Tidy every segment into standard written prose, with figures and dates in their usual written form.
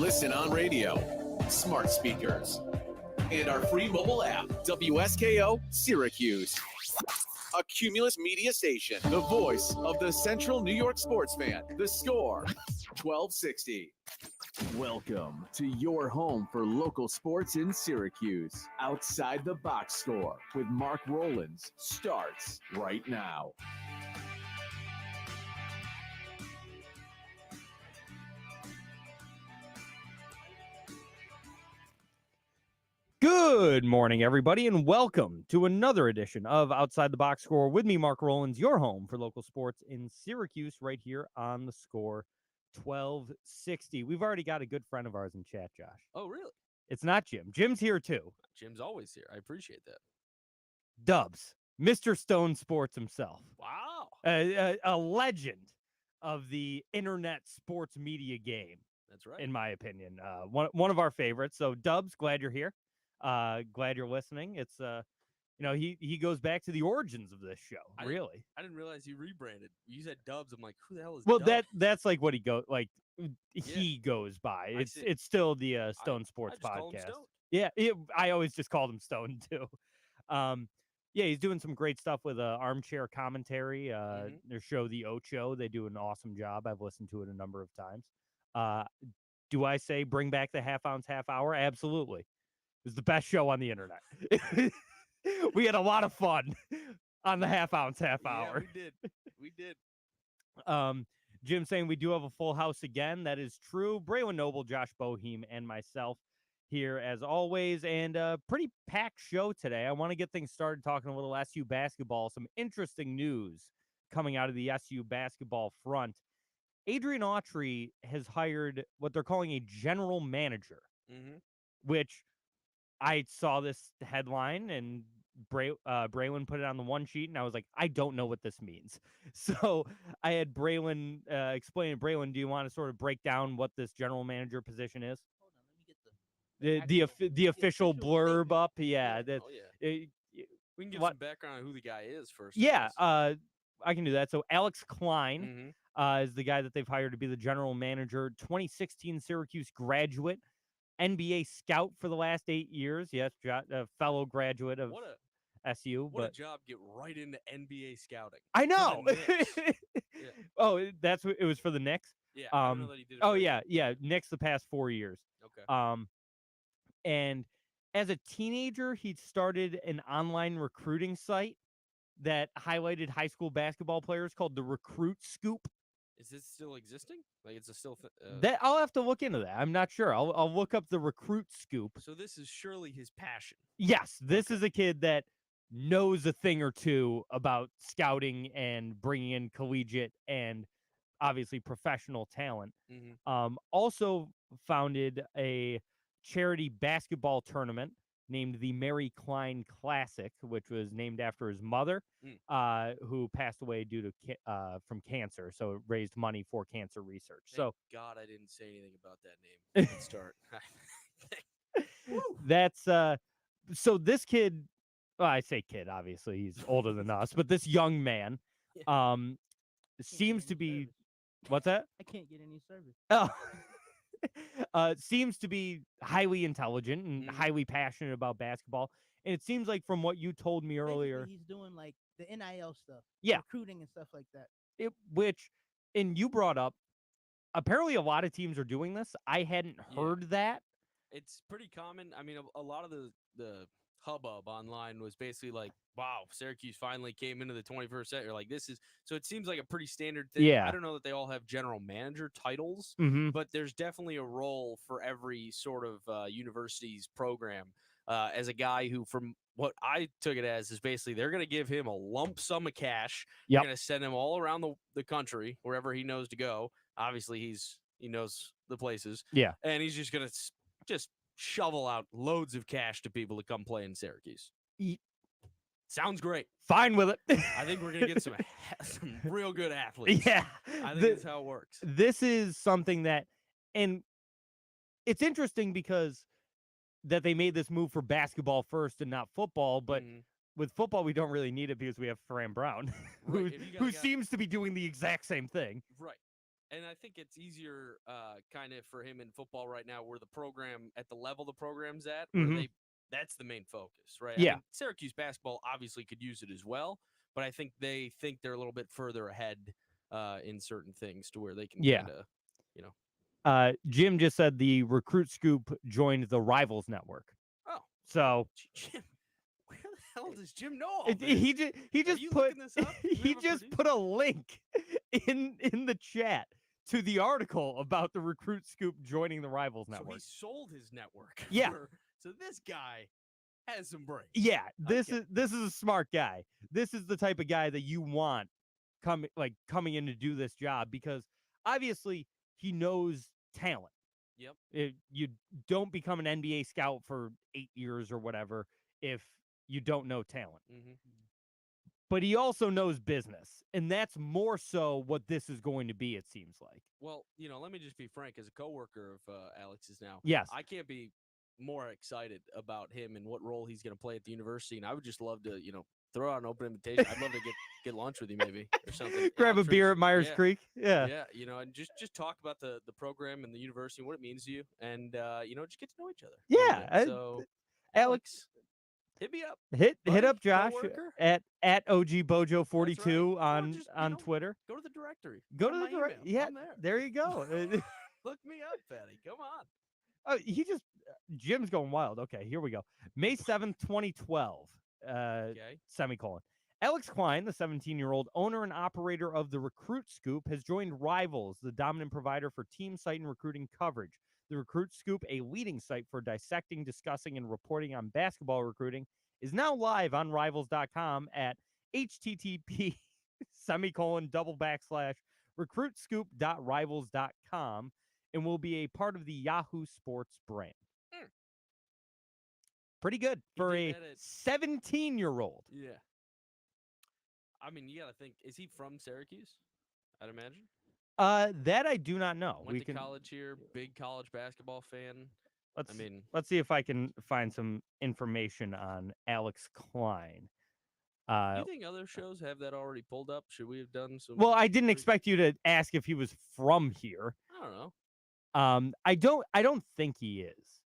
Listen on radio, smart speakers, and our free mobile app, WSKO Syracuse. A Cumulus media station, the voice of the Central New York sports fan. The Score, 1260. Welcome to your home for local sports in Syracuse. Outside the Box Score with Mark Rowlands starts right now. Good morning, everybody, and welcome to another edition of Outside the Box Score with me, Mark Rowlands, your home for local sports in Syracuse, right here on the Score 1260. We've already got a good friend of ours in chat, Josh. Oh, really? It's not Jim. Jim's here, too. Jim's always here. I appreciate that. Dubs, Mr. Stone Sports himself. Wow. A legend of the internet sports media game. That's right. In my opinion. One of our favorites. So, Dubs, glad you're here. Glad you're listening. It's he goes back to the origins of this show. I didn't realize he rebranded. You said Dubs. I'm like, who the hell is Dubs? That's like what he goes by. It's still the Stone Sports I just call him podcast. Stone. Yeah, I always just called him Stone too. He's doing some great stuff with armchair commentary. Their show, The Ocho, they do an awesome job. I've listened to it a number of times. Do I say bring back the half ounce, half hour? Absolutely. It was the best show on the internet. We had a lot of fun on the half ounce, half hour. Yeah, we did. Jim saying we do have a full house again. That is true. Braylon Noble, Josh Boheim, and myself here as always. And a pretty packed show today. I want to get things started talking a little SU basketball. Some interesting news coming out of the SU basketball front. Adrian Autry has hired what they're calling a general manager, which I saw this headline and Braylon put it on the one sheet, and I was like, I don't know what this means. So I had Braylon explain it. Braylon, do you want to sort of break down what this general manager position is? Hold on, let me get the official blurb up. Yeah. We can give some background on who the guy is first. Yeah, I can do that. So Alex Klein is the guy that they've hired to be the general manager. 2016 Syracuse graduate. NBA scout for the last 8 years. Yes, a fellow graduate of SU. What a job, get right into NBA scouting. I know. Yeah. Oh, it was for the Knicks? Yeah, I don't know that he did it. Yeah, Knicks the past 4 years. Okay. And as a teenager, he started an online recruiting site that highlighted high school basketball players called the Recruit Scoop. Is this still existing? Like, it's still that I'll have to look into that. I'm not sure. I'll look up the Recruit Scoop. So this is surely his passion. Yes, this is a kid that knows a thing or two about scouting and bringing in collegiate and obviously professional talent. Also founded a charity basketball tournament named the Mary Klein Classic, which was named after his mother, who passed away due to from cancer. So it raised money for cancer research. Thank God I didn't say anything about that name at the start. That's so this kid. Well, I say kid, obviously he's older than us, but this young man seems to be. What's that? I can't get any service. Oh. Seems to be highly intelligent and highly passionate about basketball. And it seems like from what you told me earlier, he's doing like the NIL stuff, recruiting and stuff like that. And you brought up, apparently a lot of teams are doing this. I hadn't heard that. It's pretty common. I mean, a lot of the hubbub online was basically like, wow, Syracuse finally came into the 21st century. Like, this is, so it seems like a pretty standard thing. Yeah. I don't know that they all have general manager titles, but there's definitely a role for every sort of university's program. As a guy who, from what I took it as, is basically they're going to give him a lump sum of cash. They're going to send him all around the country, wherever he knows to go. Obviously, he knows the places. Yeah. And he's just going to just shovel out loads of cash to people to come play in Syracuse. Sounds great. Fine with it. I think we're going to get some real good athletes. Yeah. I think that's how it works. This is something that, and it's interesting because that they made this move for basketball first and not football, but with football, we don't really need it because we have Ferran Brown, who seems to be doing the exact same thing. Right. And I think it's easier kind of for him in football right now where the program, at the level the program's at, where that's the main focus, right? Yeah. I mean, Syracuse basketball obviously could use it as well, but I think they think they're a little bit further ahead in certain things to where they can kind of, Jim just said the Recruit Scoop joined the Rivals Network. Oh. So Jim, where the hell does Jim know all this? He just put this up? he just put a link in the chat to the article about the Recruit Scoop joining the Rivals Network. So he sold his network. Yeah. So this guy has some brains. Yeah, this is a smart guy. This is the type of guy that you want coming in to do this job, because obviously he knows talent. Yep. You don't become an NBA scout for 8 years or whatever if you don't know talent. But he also knows business, and that's more so what this is going to be, it seems like. Well, let me just be frank. As a coworker of Alex's now, yes, I can't be more excited about him and what role he's going to play at the university, and I would just love to, throw out an open invitation. I'd love to get lunch with you maybe or something. Grab a beer at Myers Creek. Yeah, and just talk about the program and the university and what it means to you, and just get to know each other. Yeah. So Alex, hit me up. Hit up Josh coworker. at OGBojo42 right. on Twitter. Go to the directory. Go to the directory. Yeah, I'm there. There you go. Look me up, Patty. Come on. Oh, Jim's going wild. Okay, here we go. May 7th, 2012. Semicolon. Alex Klein, the 17-year-old owner and operator of the Recruit Scoop, has joined Rivals, the dominant provider for team site and recruiting coverage. The Recruit Scoop, a leading site for dissecting, discussing, and reporting on basketball recruiting, is now live on Rivals.com at http://recruitscoop.rivals.com and will be a part of the Yahoo Sports brand. Pretty good for a 17-year-old. Yeah. I mean, you got to think, is he from Syracuse? I'd imagine. That I do not know. Went to college here, big college basketball fan. Let's see if I can find some information on Alex Klein. Do you think other shows have that already pulled up? Should we have done some? Well, I didn't expect you to ask if he was from here. I don't know. I don't think he is.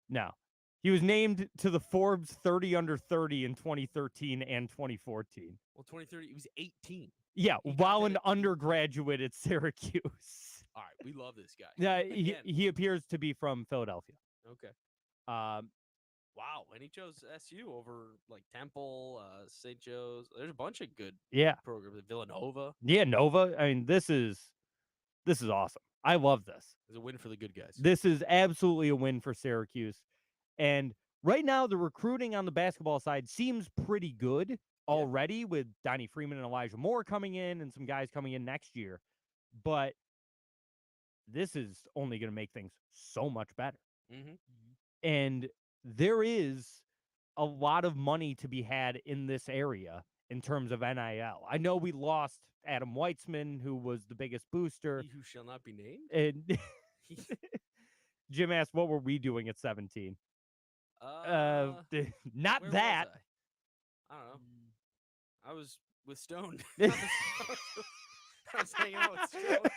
No. He was named to the Forbes 30 under 30 in 2013 and 2014. Well, 2030, he was 18. Yeah, while an undergraduate at Syracuse. All right, we love this guy. Yeah, he appears to be from Philadelphia. Okay. Wow, and he chose SU over like Temple, St. Joe's. There's a bunch of good programs. Villanova. Yeah, Nova. I mean, this is awesome. I love this. It's a win for the good guys. This is absolutely a win for Syracuse. And right now, the recruiting on the basketball side seems pretty good already, with Donnie Freeman and Elijah Moore coming in and some guys coming in next year. But this is only going to make things so much better. And there is a lot of money to be had in this area in terms of NIL. I know we lost Adam Weitzman, who was the biggest booster. He who shall not be named. And Jim asked, what were we doing at 17? Not that. I don't know. I was with Stone. I was hanging out with Stone.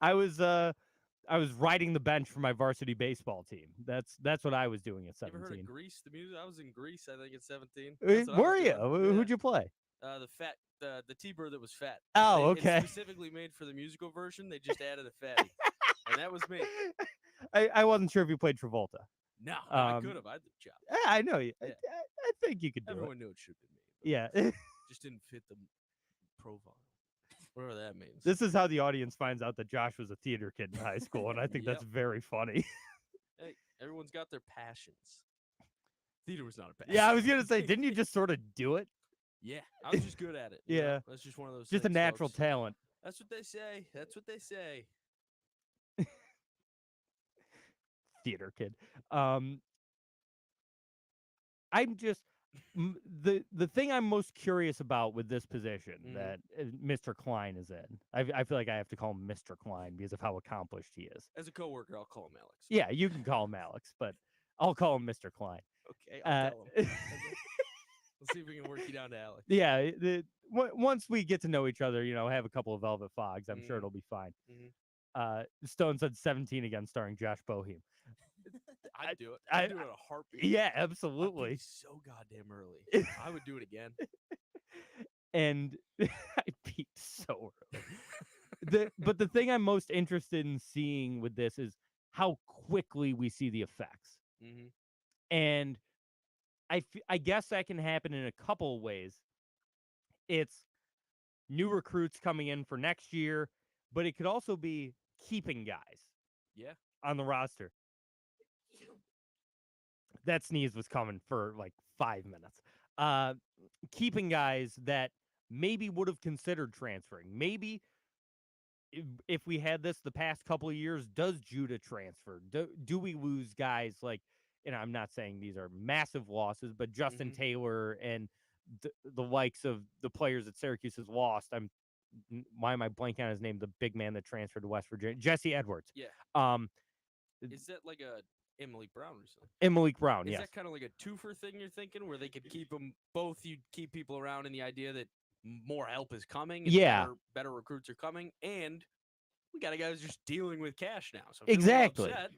I was riding the bench for my varsity baseball team. That's what I was doing at 17. You ever heard of Grease, the music? I was in Grease, I think, at 17. Were you? Who'd you play? The T-Bird that was fat. Oh, okay. It's specifically made for the musical version. They just added a fatty. And that was me. I wasn't sure if you played Travolta. No, I could have. I had the job. I know you. Yeah. I think you could do Everyone it. knew it should have been me. Yeah. Just didn't fit the profile. Whatever that means. This is how the audience finds out that Josh was a theater kid in high school, and I think that's very funny. Hey, everyone's got their passions. Theater was not a passion. Yeah, I was going to say, didn't you just sort of do it? Yeah, I was just good at it. Yeah. That's just one of those Just things, a natural folks. talent. That's what they say. That's what they say. Theater kid. I'm just the thing I'm most curious about with this position that Mr. Klein is in. I feel like I have to call him Mr. Klein because of how accomplished he is. As a coworker, I'll call him Alex. Yeah, you can call him Alex, but I'll call him Mr. Klein. Okay, I'll tell him. Let's see if we can work you down to Alex. Yeah, once we get to know each other, have a couple of Velvet Fogs, I'm sure it'll be fine. Stone said 17 again, starring Josh Boheim. I'd do it. I'd do it in a heartbeat. Yeah, I'd absolutely. be so goddamn early. I would do it again. And I peaked so early. But the thing I'm most interested in seeing with this is how quickly we see the effects. And I guess that can happen in a couple of ways. It's new recruits coming in for next year, but it could also be keeping guys on the roster. That sneeze was coming for like 5 minutes. Keeping guys that maybe would have considered transferring. Maybe if we had this the past couple of years, does Judah transfer? Do we lose guys like, and I'm not saying these are massive losses, but Justin Taylor and the likes of the players that Syracuse has lost. Why am I blanking on his name? The big man that transferred to West Virginia, Jesse Edwards. Yeah. Is that like a Emily Brown or something? Emily Brown, Is yes. that kind of like a twofer thing you're thinking, where they could keep them both? You'd keep people around in the idea that more help is coming. And better recruits are coming, and we got a guy who's just dealing with cash now. So if exactly. You're upset,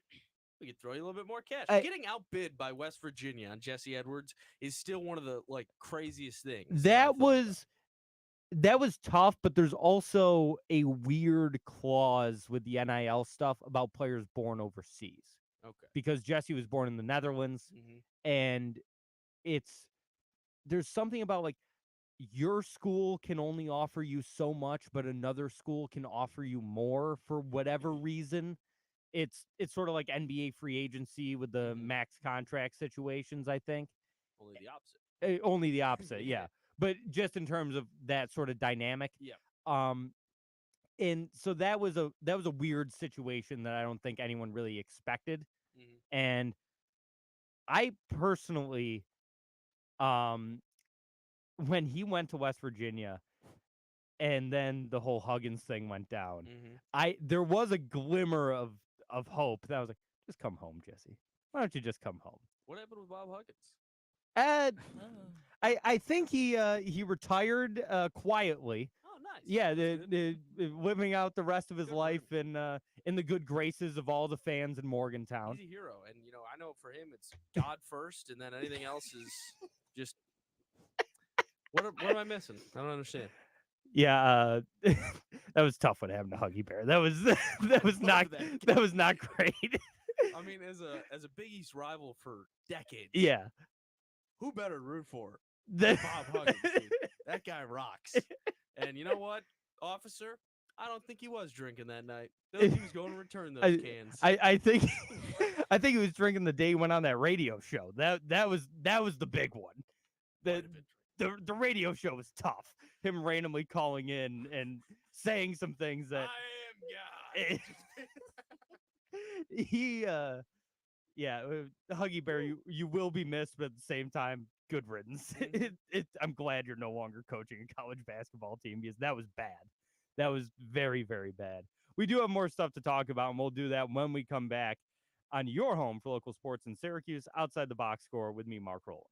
we could throw you a little bit more cash. Getting outbid by West Virginia on Jesse Edwards is still one of the craziest things. That was tough, but there's also a weird clause with the NIL stuff about players born overseas. Okay. Because Jesse was born in the Netherlands, and there's something about like your school can only offer you so much, but another school can offer you more for whatever reason. It's sort of like NBA free agency with the max contract situations, I think. Only the opposite. Only the opposite, yeah. But just in terms of that sort of dynamic. Yeah. And so that was a weird situation that I don't think anyone really expected. And I personally, when he went to West Virginia and then the whole Huggins thing went down, there was a glimmer of hope that I was like, just come home, Jesse. Why don't you just come home? What happened with Bob Huggins? I think he retired quietly. Oh, nice. Yeah, living out the rest of his life in the good graces of all the fans in Morgantown. He's a hero, and I know for him it's God first, and then anything else is just. What am I missing? I don't understand. Yeah, that was tough what happened to Huggy Bear. That was not great. I mean, as a Big East rival for decades. Yeah. Who better root for than Bob Huggins? Dude? That guy rocks. And you know what, officer? I don't think he was drinking that night. I think he was going to return those cans. I think he was drinking the day he went on that radio show. That was the big one. The radio show was tough. Him randomly calling in and saying some things that I am God. Huggy Bear, you will be missed, but at the same time, good riddance. I'm glad you're no longer coaching a college basketball team, because that was bad. That was very, very bad. We do have more stuff to talk about, and we'll do that when we come back on your home for local sports in Syracuse, Outside the Box Score, with me, Mark Rowlands.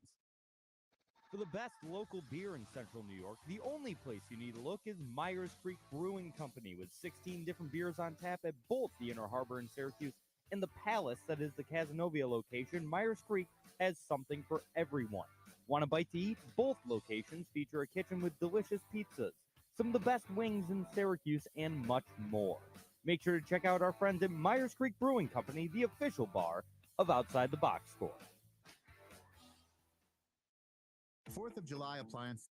For the best local beer in Central New York, the only place you need to look is Myers Creek Brewing Company, with 16 different beers on tap at both the Inner Harbor in Syracuse and the Palace that is the Casanova location. Myers Creek has something for everyone. Want a bite to eat? Both locations feature a kitchen with delicious pizzas, some of the best wings in Syracuse, and much more. Make sure to check out our friends at Myers Creek Brewing Company, the official bar of Outside the Box Score. 4th of July appliance.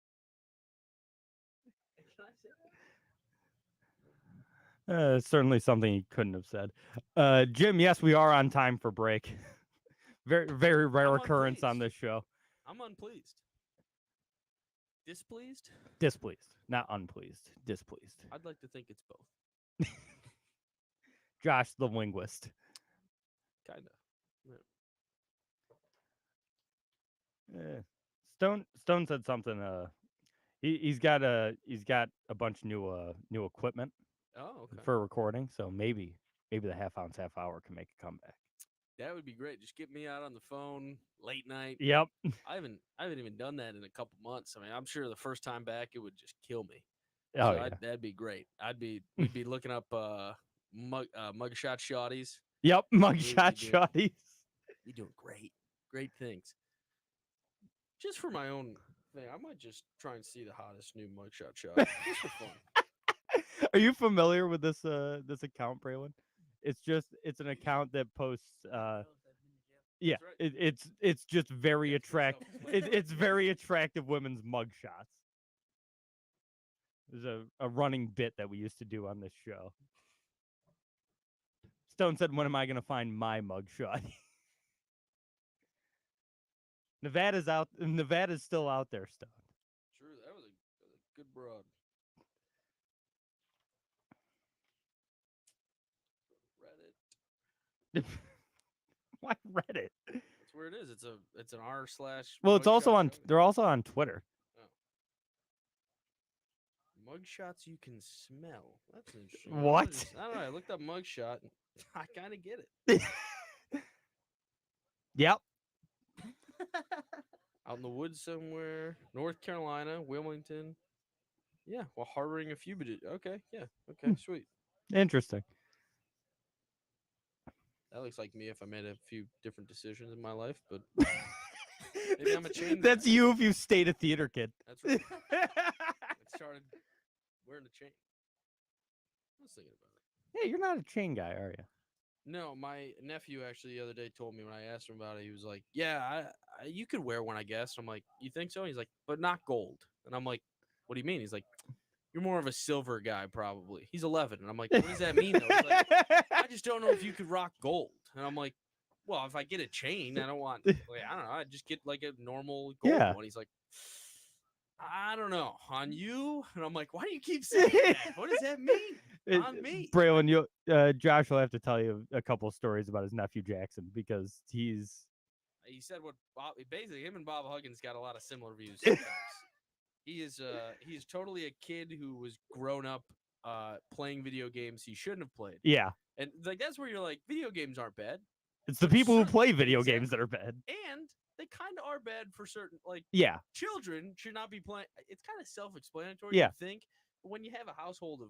Certainly something he couldn't have said. Jim, yes, we are on time for break. Very, very rare occurrence on this show. I'm unpleased. Displeased? Displeased, not unpleased. Displeased. I'd like to think it's both. Josh, the linguist. Kind of. Yeah. Stone said something. He's got a bunch of new equipment. Oh, okay. For recording, so maybe the half ounce half hour can make a comeback. That would be great. Just get me out on the phone late night. Yep. I haven't even done that in a couple months. I mean, I'm sure the first time back it would just kill me. Oh, So yeah. that'd be great. We'd be looking up mugshot shotties. Yep, We'd mugshot be shotties. Be doing great things. Just for my own thing, I might just try and see the hottest new mugshot shot just for fun. Are you familiar with this account, Braylon? It's an account that posts yeah, right. it's just very Yeah, it's very attractive. self-explanatory. It's very attractive women's mugshots. There's a running bit that we used to do on this show. Stone said, "When am I going to find my mugshot?" Nevada's still out there, Stone. True, that was a good broad. Reddit. Why Reddit? That's where it is. It's an r/. Well, it's also on. Shotty. They're also on Twitter. Mugshots you can smell. That's interesting. What? I don't know. I looked up mugshot. I kind of get it. Yep. Out in the woods somewhere, North Carolina, Wilmington. Yeah, while harboring a fugitive. Okay, yeah, okay, sweet. Interesting. That looks like me if I made a few different decisions in my life, but maybe I'm a chain. That's you if you stayed a theater kid. That's right. I started wearing a chain. I was thinking about it. Hey, you're not a chain guy, are you? No, my nephew actually the other day told me when I asked him about it, he was like, "Yeah, you could wear one, I guess." I'm like, "You think so?" He's like, "But not gold." And I'm like, "What do you mean?" He's like, "You're more of a silver guy, probably." He's 11, and I'm like, "What does that mean?" Though? He's like, "I just don't know if you could rock gold." And I'm like, "Well, if I get a chain, I don't want. Like, I don't know. I just get like a normal gold one." He's like, "I don't know on you," and I'm like, "Why do you keep saying that? What does that mean?" On me, Braylon, Josh will have to tell you a couple of stories about his nephew Jackson because he said what basically him and Bob Huggins got a lot of similar views. Sometimes. He's totally a kid who was grown up playing video games he shouldn't have played. Yeah, and like that's where you're like, video games aren't bad. It's the people who play video games that are bad, and they kind of are bad for certain children should not be playing. It's kind of self-explanatory. Yeah, you think, but when you have a household of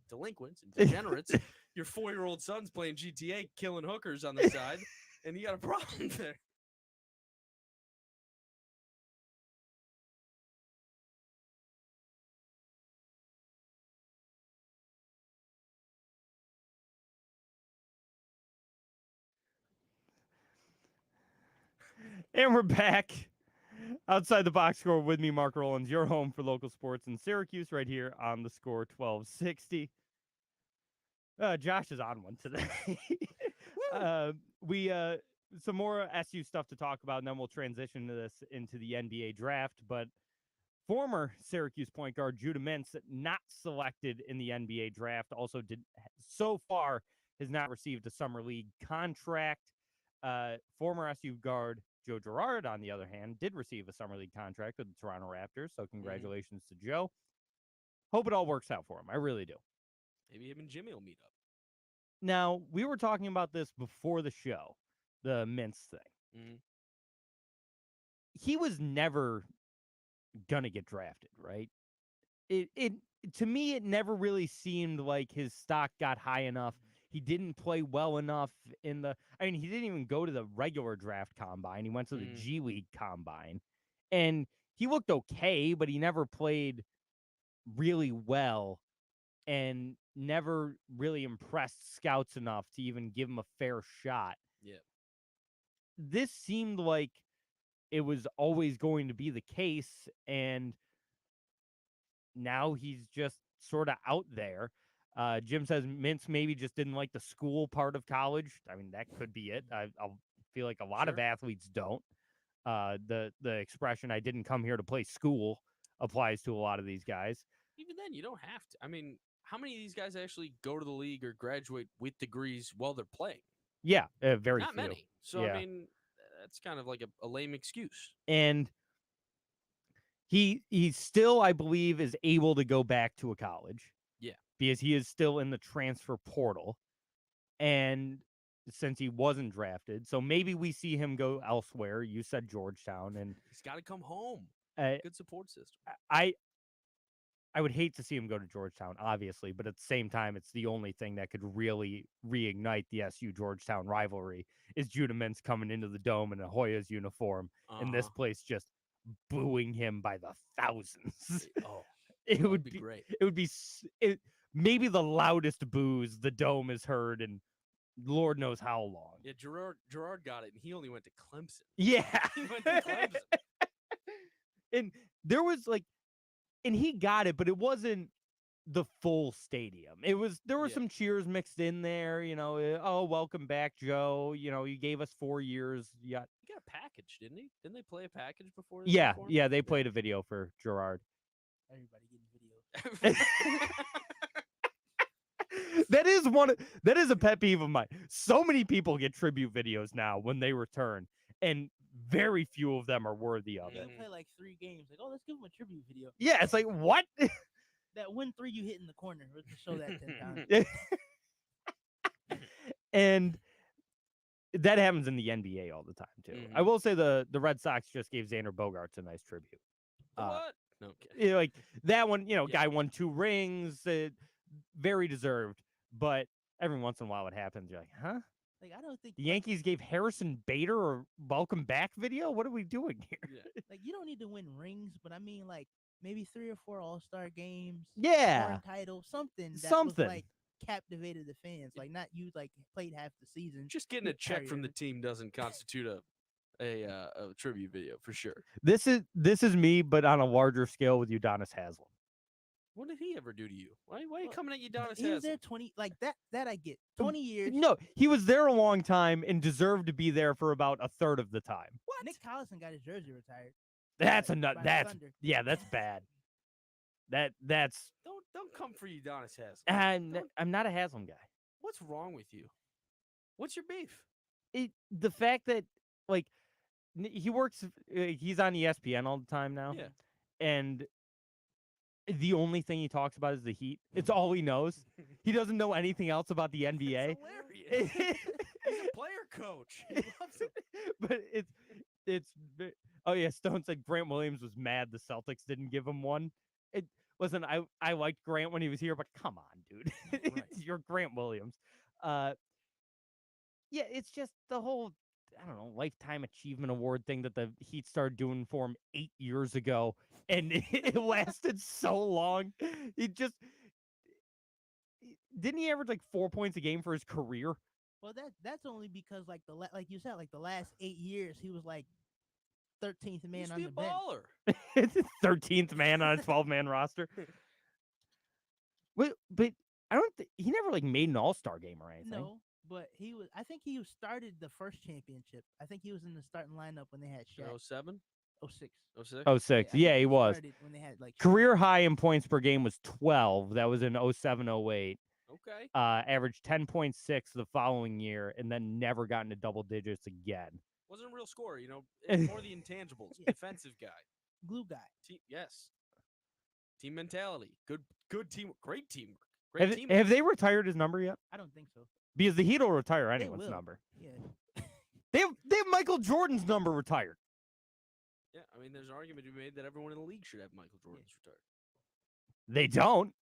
delinquents and degenerates, your 4-year-old son's playing GTA, killing hookers on the side, and you got a problem there. And we're back outside the box score with me, Mark Rowlands, your home for local sports in Syracuse, right here on the Score 1260. Josh is on one today. We some more SU stuff to talk about, and then we'll transition to this into the NBA draft. But former Syracuse point guard Judah Mintz, not selected in the NBA draft, also so far has not received a summer league contract. Former SU guard Joe Girard, on the other hand, did receive a summer league contract with the Toronto Raptors. So congratulations to Joe. Hope it all works out for him. I really do. Maybe him and Jimmy will meet up. Now, we were talking about this before the show, the Mintz thing. He was never gonna get drafted, right? It to me, it never really seemed like his stock got high enough. He didn't play well enough he didn't even go to the regular draft combine. He went to the G League combine, and he looked okay, but he never played really well and never really impressed scouts enough to even give him a fair shot. Yeah. This seemed like it was always going to be the case, and now he's just sort of out there. Jim says Mintz maybe just didn't like the school part of college. I mean, that could be it. I feel like a lot of athletes don't. The expression "I didn't come here to play school" applies to a lot of these guys. Even then, you don't have to. I mean, how many of these guys actually go to the league or graduate with degrees while they're playing? Yeah, very not few. Many. So I mean, that's kind of like a lame excuse. And he still, I believe, is able to go back to a college. Yeah, because he is still in the transfer portal. And since he wasn't drafted. So maybe we see him go elsewhere. You said Georgetown, and He's got to come home. Uh, Good support system. I would hate to see him go to Georgetown, obviously, but at the same time, it's the only thing that could really reignite the SU-Georgetown rivalry is Judah Mintz coming into the Dome in a Hoyas uniform, and this place just booing him by the thousands. Oh, it would be great. It would be maybe the loudest boos the Dome has heard in Lord knows how long. Yeah, Gerard got it, and he only went to Clemson. Yeah. He went to Clemson. And there was and he got it, but it wasn't the full stadium. There were some cheers mixed in there, oh, welcome back, Joe. You gave us 4 years. Yeah. He got a package, didn't he? Didn't they play a package before? Yeah, they played a video for Gerard. Everybody getting video. That is a pet peeve of mine. So many people get tribute videos now when they return, and very few of them are worthy of it. They play like 3 games. Like, oh, let's give them a tribute video. Yeah, it's like, what? That 1-3 you hit in the corner. Let's just show that 10 times. And that happens in the NBA all the time, too. I will say the Red Sox just gave Xander Bogaerts a nice tribute. What? Okay. Like that one, guy won 2 rings, very deserved. But every once in a while it happens. You're like, huh? Like, I don't think the Yankees gave Harrison Bader a welcome back video. What are we doing here? Yeah. Like, you don't need to win rings, but I mean, like, maybe 3 or 4 All-Star games. Yeah. 1 title, something that was, like, captivated the fans. Like, not you, like, played half the season. Just getting a check from the team doesn't constitute a tribute video for sure. This is me, but on a larger scale with Udonis Haslem. What did he ever do to you? Why are you coming at Udonis Haslem? He was there 20, like that I get. 20 years. No, he was there a long time and deserved to be there for about a third of the time. What? Nick Collison got his jersey retired. That's a nut. That's bad. That's don't come for Udonis Haslem. I'm not a Haslem guy. What's wrong with you? What's your beef? The fact that he works, he's on ESPN all the time now. Yeah. And the only thing he talks about is the Heat. It's all he knows. He doesn't know anything else about the NBA. Hilarious. He's a player coach. He loves it. But it's oh yeah, Stone said Grant Williams was mad the Celtics didn't give him one. Listen, I liked Grant when he was here, but come on, dude. Right. You're Grant Williams. Yeah, it's just the whole, I don't know, lifetime achievement award thing that the Heat started doing for him 8 years ago, and it lasted so long. Didn't he average like 4 points a game for his career? Well, that's only because like you said, like the last 8 years he was like 13th man on the bench. Baller. 13th man on a 12-man roster. But I don't think he never made an all-star game or anything. No, but I think he started the first championship. I think he was in the starting lineup when they had Shaq. 07? 06. 06. Yeah, he was. When they had career high in points per game was 12. That was in 07, 08. Okay. Averaged 10.6 the following year, and then never got into double digits again. Wasn't a real scorer, more the intangibles. Defensive guy. Glue guy. Yes. Team mentality. Good team. Great teamwork. Have they retired his number yet? I don't think so. Because the Heat will retire anyone's number. Yeah. They have Michael Jordan's number retired. Yeah, I mean, there's an argument to be made that everyone in the league should have Michael Jordan's retired. They don't.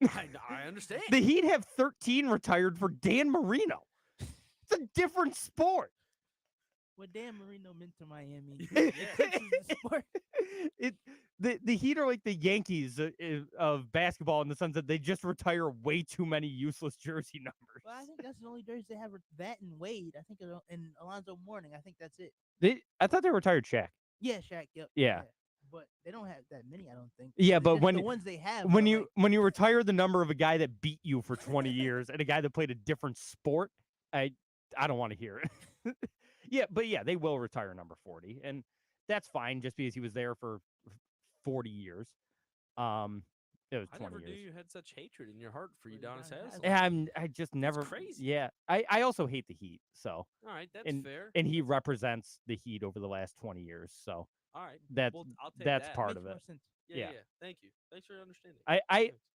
I understand. The Heat have 13 retired for Dan Marino. It's a different sport. What Dan Marino meant to Miami. The Heat are like the Yankees of basketball in the sense that they just retire way too many useless jersey numbers. Well, I think that's the only jersey they have. That and Wade. I think and Alonzo Mourning. I think that's it. I thought they retired Shaq. Yeah, Shaq. Yep. Yeah. But they don't have that many, I don't think. Yeah, but the ones they have, when you retire the number of a guy that beat you for 20 years and a guy that played a different sport, I don't want to hear it. Yeah, they will retire number 40, and that's fine just because he was there for 40 years. It was 20 I never years. knew you had such hatred in your heart for Udonis Haslem. I just never. That's crazy. Yeah, I also hate the Heat. So all right, that's fair. And he represents the Heat over the last 20 years. So all right, I'll take that's part of it. Yeah. Thank you. Thanks for understanding.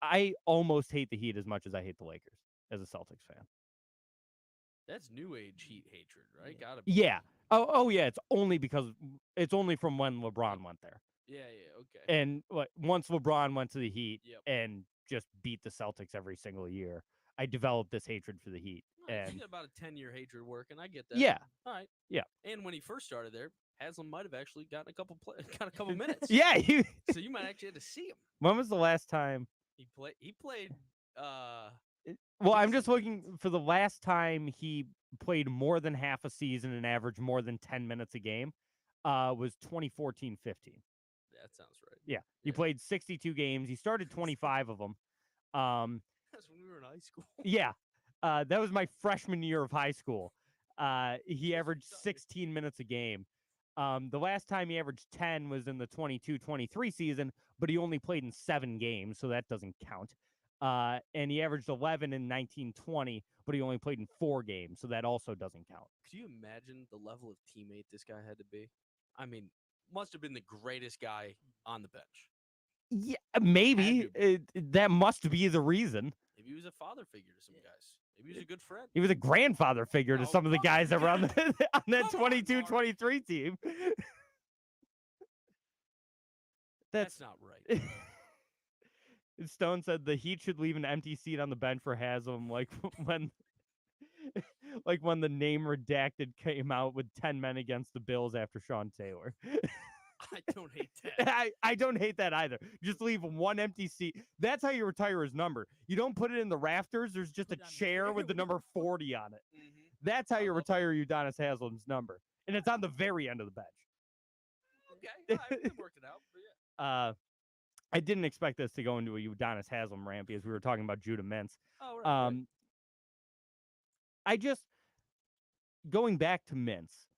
I almost hate the Heat as much as I hate the Lakers as a Celtics fan. That's new age Heat hatred, right? Gotta be. Yeah. Oh yeah. It's only from when LeBron went there. Yeah. Okay. And once LeBron went to the Heat Yep. and just beat the Celtics every single year, I developed this hatred for the Heat. You get about a 10-year hatred working. I get that. Yeah. All right. Yeah. And when he first started there, Haslam might have actually gotten a couple minutes. Yeah. So you might actually have to see him. When was the last time He played. Well, I'm just looking for the last time he played more than half a season and averaged more than 10 minutes a game. Was 2014-15. That sounds right. Yeah. He played 62 games. He started 25 of them. That's when we were in high school. Yeah. That was my freshman year of high school. He averaged 16 minutes a game. The last time he averaged 10 was in the 22-23 season, but he only played in 7 games, so that doesn't count. And he averaged 11 in 19-20, but he only played in 4 games, so that also doesn't count. Could you imagine the level of teammate this guy had to be? I mean, must have been the greatest guy on the bench. Yeah, maybe. That must be the reason. Maybe he was a father figure to some guys. Maybe he was a good friend. He was a grandfather figure to some of the guys that were on, on that Come on, 22-23 team. That's not right. Stone said the Heat should leave an empty seat on the bench for Haslam, like when the name redacted came out with 10 men against the Bills after Sean Taylor. I don't hate that. I don't hate that either. Just leave one empty seat. That's how you retire his number. You don't put it in the rafters. There's just a chair with the number 40 on it. Mm-hmm. That's how you retire Udonis Haslam's number. And it's on the very end of the bench. Okay, all right, we worked it out. But yeah. I didn't expect this to go into a Udonis Haslam rant because we were talking about Judah Mintz. Oh, right. I just, going back to Mintz,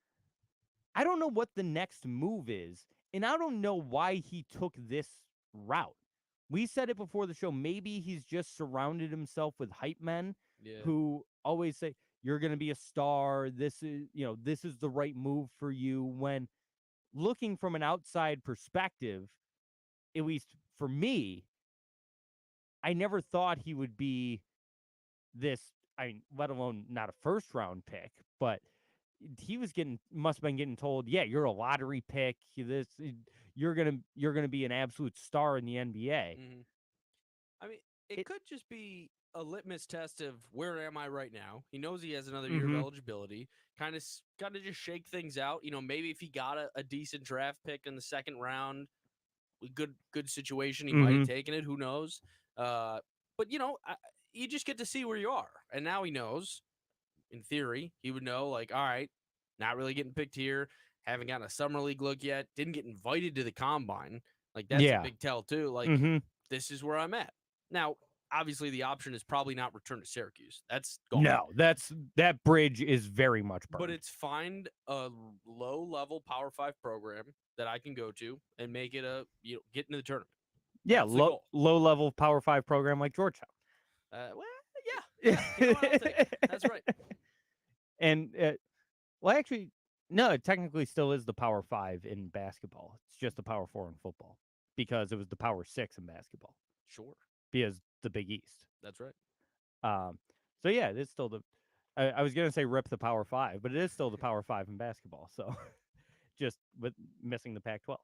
I don't know what the next move is, and I don't know why he took this route. We said it before the show. Maybe he's just surrounded himself with hype men who always say, you're going to be a star. This is the right move for you. When looking from an outside perspective, at least for me, I never thought he would be this, let alone not a first round pick, but he must have been getting told, yeah, you're a lottery pick. You're gonna be an absolute star in the NBA. Mm-hmm. I mean, it could just be a litmus test of where am I right now. He knows he has another year of eligibility. Kind of just shake things out. Maybe if he got a decent draft pick in the second round, good situation, he might have taken it. Who knows? But you just get to see where you are, and now he knows. In theory, he would know, like, all right, not really getting picked here. Haven't gotten a summer league look yet. Didn't get invited to the combine. Like, that's a big tell too. Like, this is where I'm at. Now, obviously, the option is probably not return to Syracuse. That's gone. No, that bridge is very much burned. But it's find a low-level Power 5 program that I can go to and make it get into the tournament. Yeah, low-level Power 5 program like Georgetown. Yeah, I'll take it. That's right. And actually, no, it technically still is the Power 5 in basketball. It's just the Power 4 in football because it was the Power 6 in basketball. Sure. Because the Big East. That's right. So yeah, it's still the. I was gonna say rip the Power 5, but it is still the Power 5 in basketball. So, just with missing the Pac-12.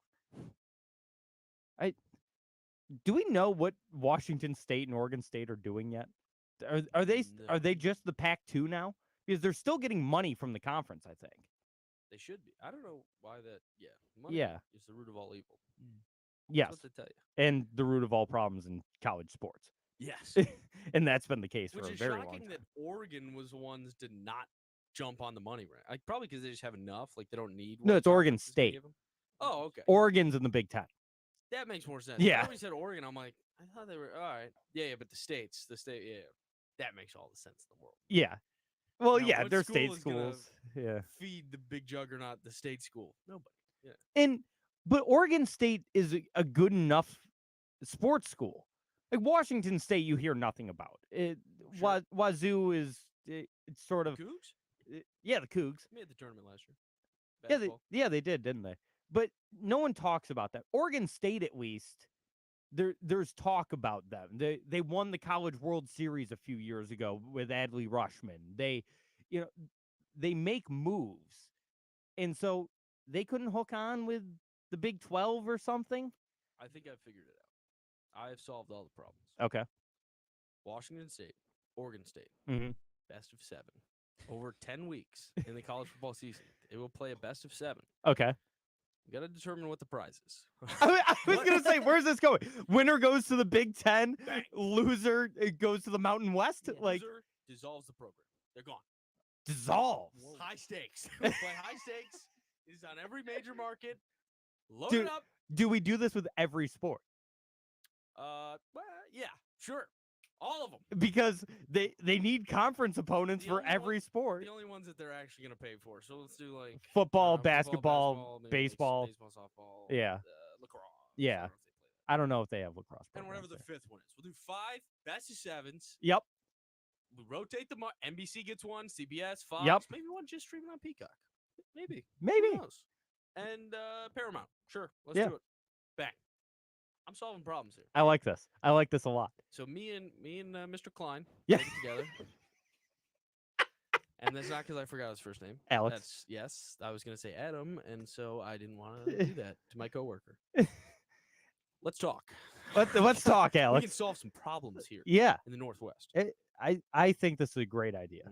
Do we know what Washington State and Oregon State are doing yet? Are they just the Pac-2 now? Because they're still getting money from the conference, I think. They should be. I don't know why that. Yeah. Money is the root of all evil. Yes. That's what they tell you. And the root of all problems in college sports. Yes. And that's been the case for a very long time. Which is shocking that Oregon was the ones did not jump on the money rate. Like, probably because they just have enough. Like, they don't need. No, it's Oregon State. Oh, okay. Oregon's in the Big Ten. That makes more sense. Yeah. When you said Oregon, I'm like, I thought they were all right. Yeah, but the state, that makes all the sense in the world. Yeah. Well, now, yeah, they're school state is schools. Yeah. Feed the big juggernaut, the state school. Nobody. Yeah. But Oregon State is a good enough sports school. Like Washington State, you hear nothing about. Sure. Wazoo is it's sort of Cougs. Yeah, the Cougs Made the tournament last year. Yeah, they did, didn't they? But no one talks about that. Oregon State, at least, there's talk about them. They won the College World Series a few years ago with Adley Rushman. they make moves, and so they couldn't hook on with the Big 12 or something. I think I figured it out. I have solved all the problems. Okay. Washington State, Oregon State, Mm-hmm. best of 7. Over 10 weeks in the college football season, they will play a best of 7. Okay. You got to determine what the prize is. I was going to say, where's this going? Winner goes to the Big 10. Bang. Loser goes to the Mountain West. Yeah. Like, Loser dissolves the program. They're gone. dissolves. High stakes. We play high stakes. It's on every major market. Load Dude. it up. Do we do this with every sport? Well, yeah, sure. All of them. Because they need conference opponents The for only every one- sport. The only ones that they're actually going to pay for. So let's do like Football, football, basketball, maybe like baseball. baseball, softball, Yeah. lacrosse. Yeah. I don't know if they have lacrosse. And whatever programs the there. 5th one is. We'll do 5 best of 7s. Yep. We rotate them. NBC gets one. CBS, Fox. Yep. Maybe one just streaming on Peacock. Maybe. Maybe. Who knows? And Paramount. Sure. Let's Yeah. do it. Bang. I'm solving problems here. I like this. I like this a lot. So me and Mr. Klein Yeah. get together. And that's not because I forgot his first name. Alex. Yes, I was going to say Adam, and so I didn't want to do that to my coworker. Let's talk. Let's talk, We can Alex. solve some problems here Yeah. in the Northwest. I think this is a great idea.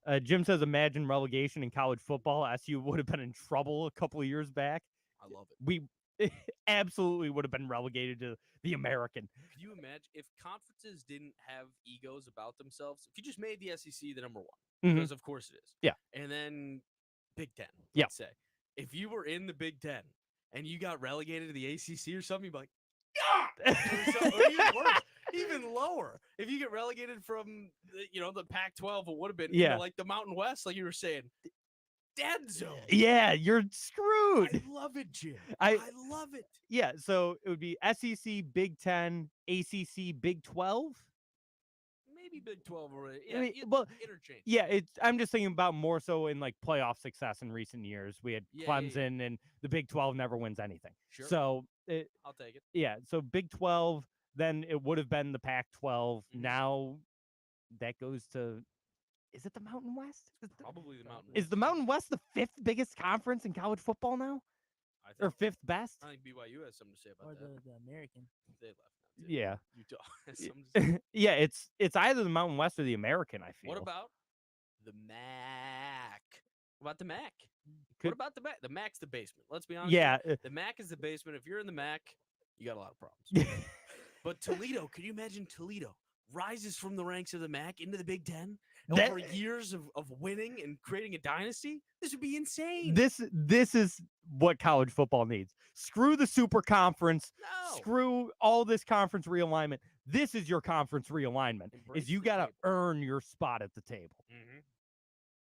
Mhm. Jim says, imagine relegation in college football. SU would have been in trouble a couple of years back. I love it. We absolutely would have been relegated to the American. Could you imagine if conferences didn't have egos about themselves? If you just made the SEC the number one, Mhm. because of course it is. Yeah. And then Big Ten, Yeah. let's say. If you were in the Big Ten and you got relegated to the ACC or something, you'd be like, yeah! Or even worse, even lower. If you get relegated from, the Pac-12, it would have been, Yeah. like the Mountain West, like you were saying, dead zone. Yeah, you're I screwed. love it, Jim. I- I love it. Yeah, so it would be SEC, Big 10, ACC, Big 12. Maybe Big 12 already. I Yeah, mean, well, interchange. yeah, I'm just thinking about more so in like playoff success in recent years. We had Yeah, Clemson, and the Big 12 never wins anything. Sure. So I'll take it. yeah, so Big 12, then it would have been the Pac-12. Mhm. Now that goes to, is it the Mountain West? Probably the Mountain Is the West. Mountain West the 5th biggest conference in college football now, I or think, 5th best? I think BYU has something to say about Or that. the American. They left now, too. Yeah, Utah has something to say. yeah. It's either the Mountain West or the American. I feel. What about the MAC? What about the MAC? Could- What about the MAC? The MAC's the basement. Let's be honest. Yeah, The MAC is the basement. If you're in the MAC, you got a lot of problems. But Toledo, can you imagine Toledo rises from the ranks of the MAC into the Big Ten That- over years of winning and creating a dynasty? This would be insane. this is what college football needs. Screw the super conference. No. Screw all this conference realignment. This is your conference realignment. Embrace Is you the got to table. earn your spot at the table. Mhm.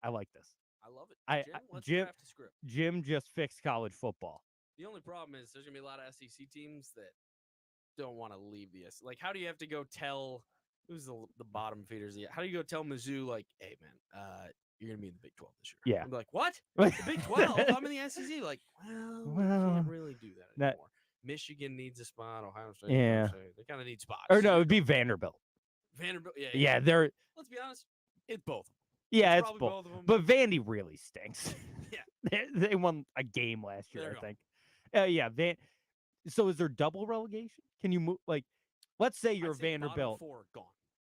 I like this. I love it. I- Jim, let's Jim- draft a script. Jim just fixed college football. The only problem is there's gonna be a lot of SEC teams that don't want to leave the SEC. Like, how do you have to go tell who's the bottom feeders? How do you go tell Mizzou, like, hey man, you're gonna be in the Big 12 this year? Yeah. I'm like, what? The Big 12? I'm in the SEC. Like, we Well, can't really do that that- anymore. Michigan needs a spot. Ohio State, Yeah. Ohio State, they kind of need spots. Or no, it'd be Vanderbilt. Vanderbilt. Yeah, Yeah, they're Let's be honest, it's both. yeah, It's it's probably both. both of 'em. But Vandy really stinks. Yeah. they won a game last year, They're I gone. think. Yeah, So is there double relegation? Can you move? Like, let's say you're I'd say bottom Vanderbilt. 4 gone.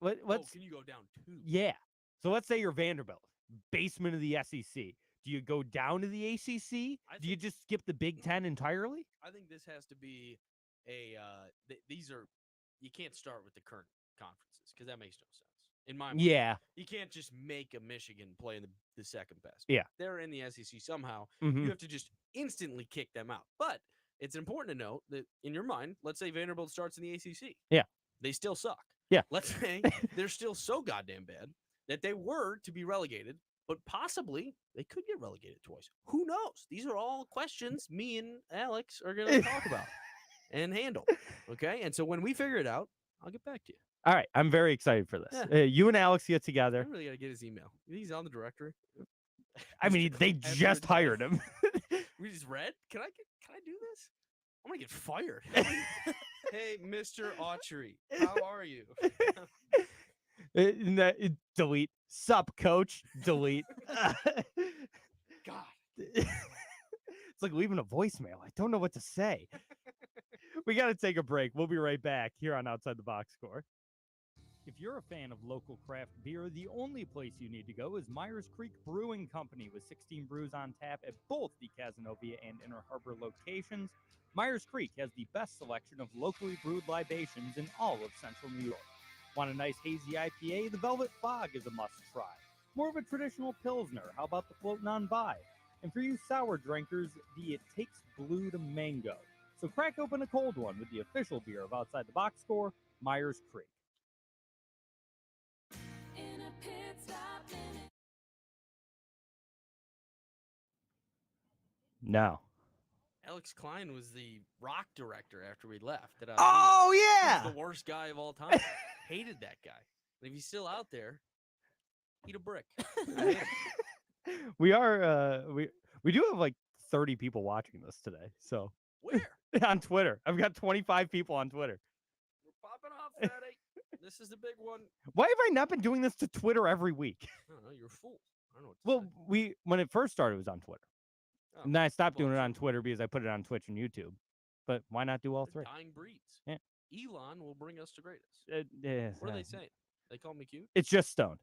Let's Can you go down 2? yeah. So let's say you're Vanderbilt, basement of the SEC. Do you go down to the ACC? I Do you think- just skip the Big Ten entirely? I think this has to be a these are you can't start with the current conferences because that makes no sense. In my mind, Yeah. you can't just make a Michigan play in the second best. Yeah. They're in the SEC somehow. Mhm. You have to just instantly kick them out. But it's important to note that in your mind, let's say Vanderbilt starts in the ACC. Yeah. They still suck. Yeah. Let's say they're still so goddamn bad that they were to be relegated, but possibly they could get relegated twice. Who knows? These are all questions me and Alex are going to talk about and handle. Okay. And so when we figure it out, I'll get back to you. All right. I'm very excited for this. Yeah. You and Alex get I together. really got to get his email. He's on the directory. I mean, Mr. they Edward just hired him. We just read. Can I do this? I'm gonna get fired. Hey, Mr. Autry, how are you? Delete. Sup, coach. Delete. God. It's like leaving a voicemail. I don't know what to say. We got to take a break. We'll be right back here on Outside the Box Score. If you're a fan of local craft beer, the only place you need to go is Myers Creek Brewing Company with 16 brews on tap at both the Cazenovia and Inner Harbor locations. Myers Creek has the best selection of locally brewed libations in all of central New York. Want a nice hazy IPA? The Velvet Fog is a must-try. More of a traditional Pilsner, how about the Floatin' on By? And for you sour drinkers, the It Takes Blue to Mango. So crack open a cold one with the official beer of Outside the Box Score, Myers Creek. No. Alex Klein was the rock director after we left. Oh, yeah! He's the worst guy of all time. Hated that guy. And if he's still out there, eat a brick. I hate him. We are, we do have like 30 people watching this today. So Where? on Twitter. I've got 25 people on Twitter. We're popping off, Fatty. This is the big one. Why have I not been doing this to Twitter every week? I don't know. You're a fool. I don't know what to Well, say. when it first started, it was on Twitter. Oh, And then I stopped well, doing it sure. on Twitter because I put it on Twitch and YouTube. But why not do all They're three? dying breeds. Yeah. Elon will bring us to greatness. Yes, What are they saying? They call me cute? It's just Stone.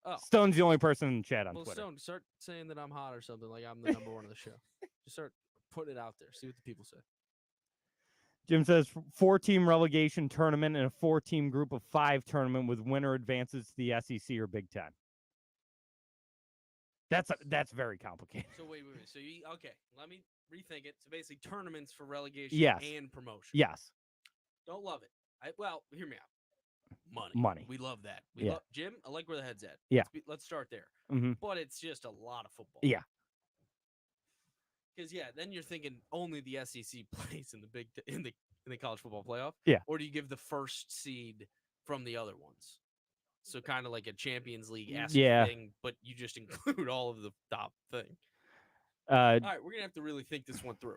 Oh. Stone's the only person in the chat on Well, Twitter. Stone, start saying that I'm hot or something, like I'm the number one of the show. Just start putting it out there. See what the people say. Jim says 4-team relegation tournament and a 4-team group of 5 tournament with winner advances to the SEC or Big Ten. That's very complicated. So wait. So okay, let me rethink it. So basically, tournaments for relegation Yes. and promotion. Yes. Don't love it. Well, hear me out. Money. We love that. Yeah. Jim, I like where the head's at. Yeah. Let's start there. Mm-hmm. But it's just a lot of football. Yeah. Because then you're thinking only the SEC plays in the college football playoff. Yeah. Or do you give the first seed from the other ones? So kind of like a Champions League-esque thing, but you just include all of the top thing. All right, we're gonna have to really think this one through.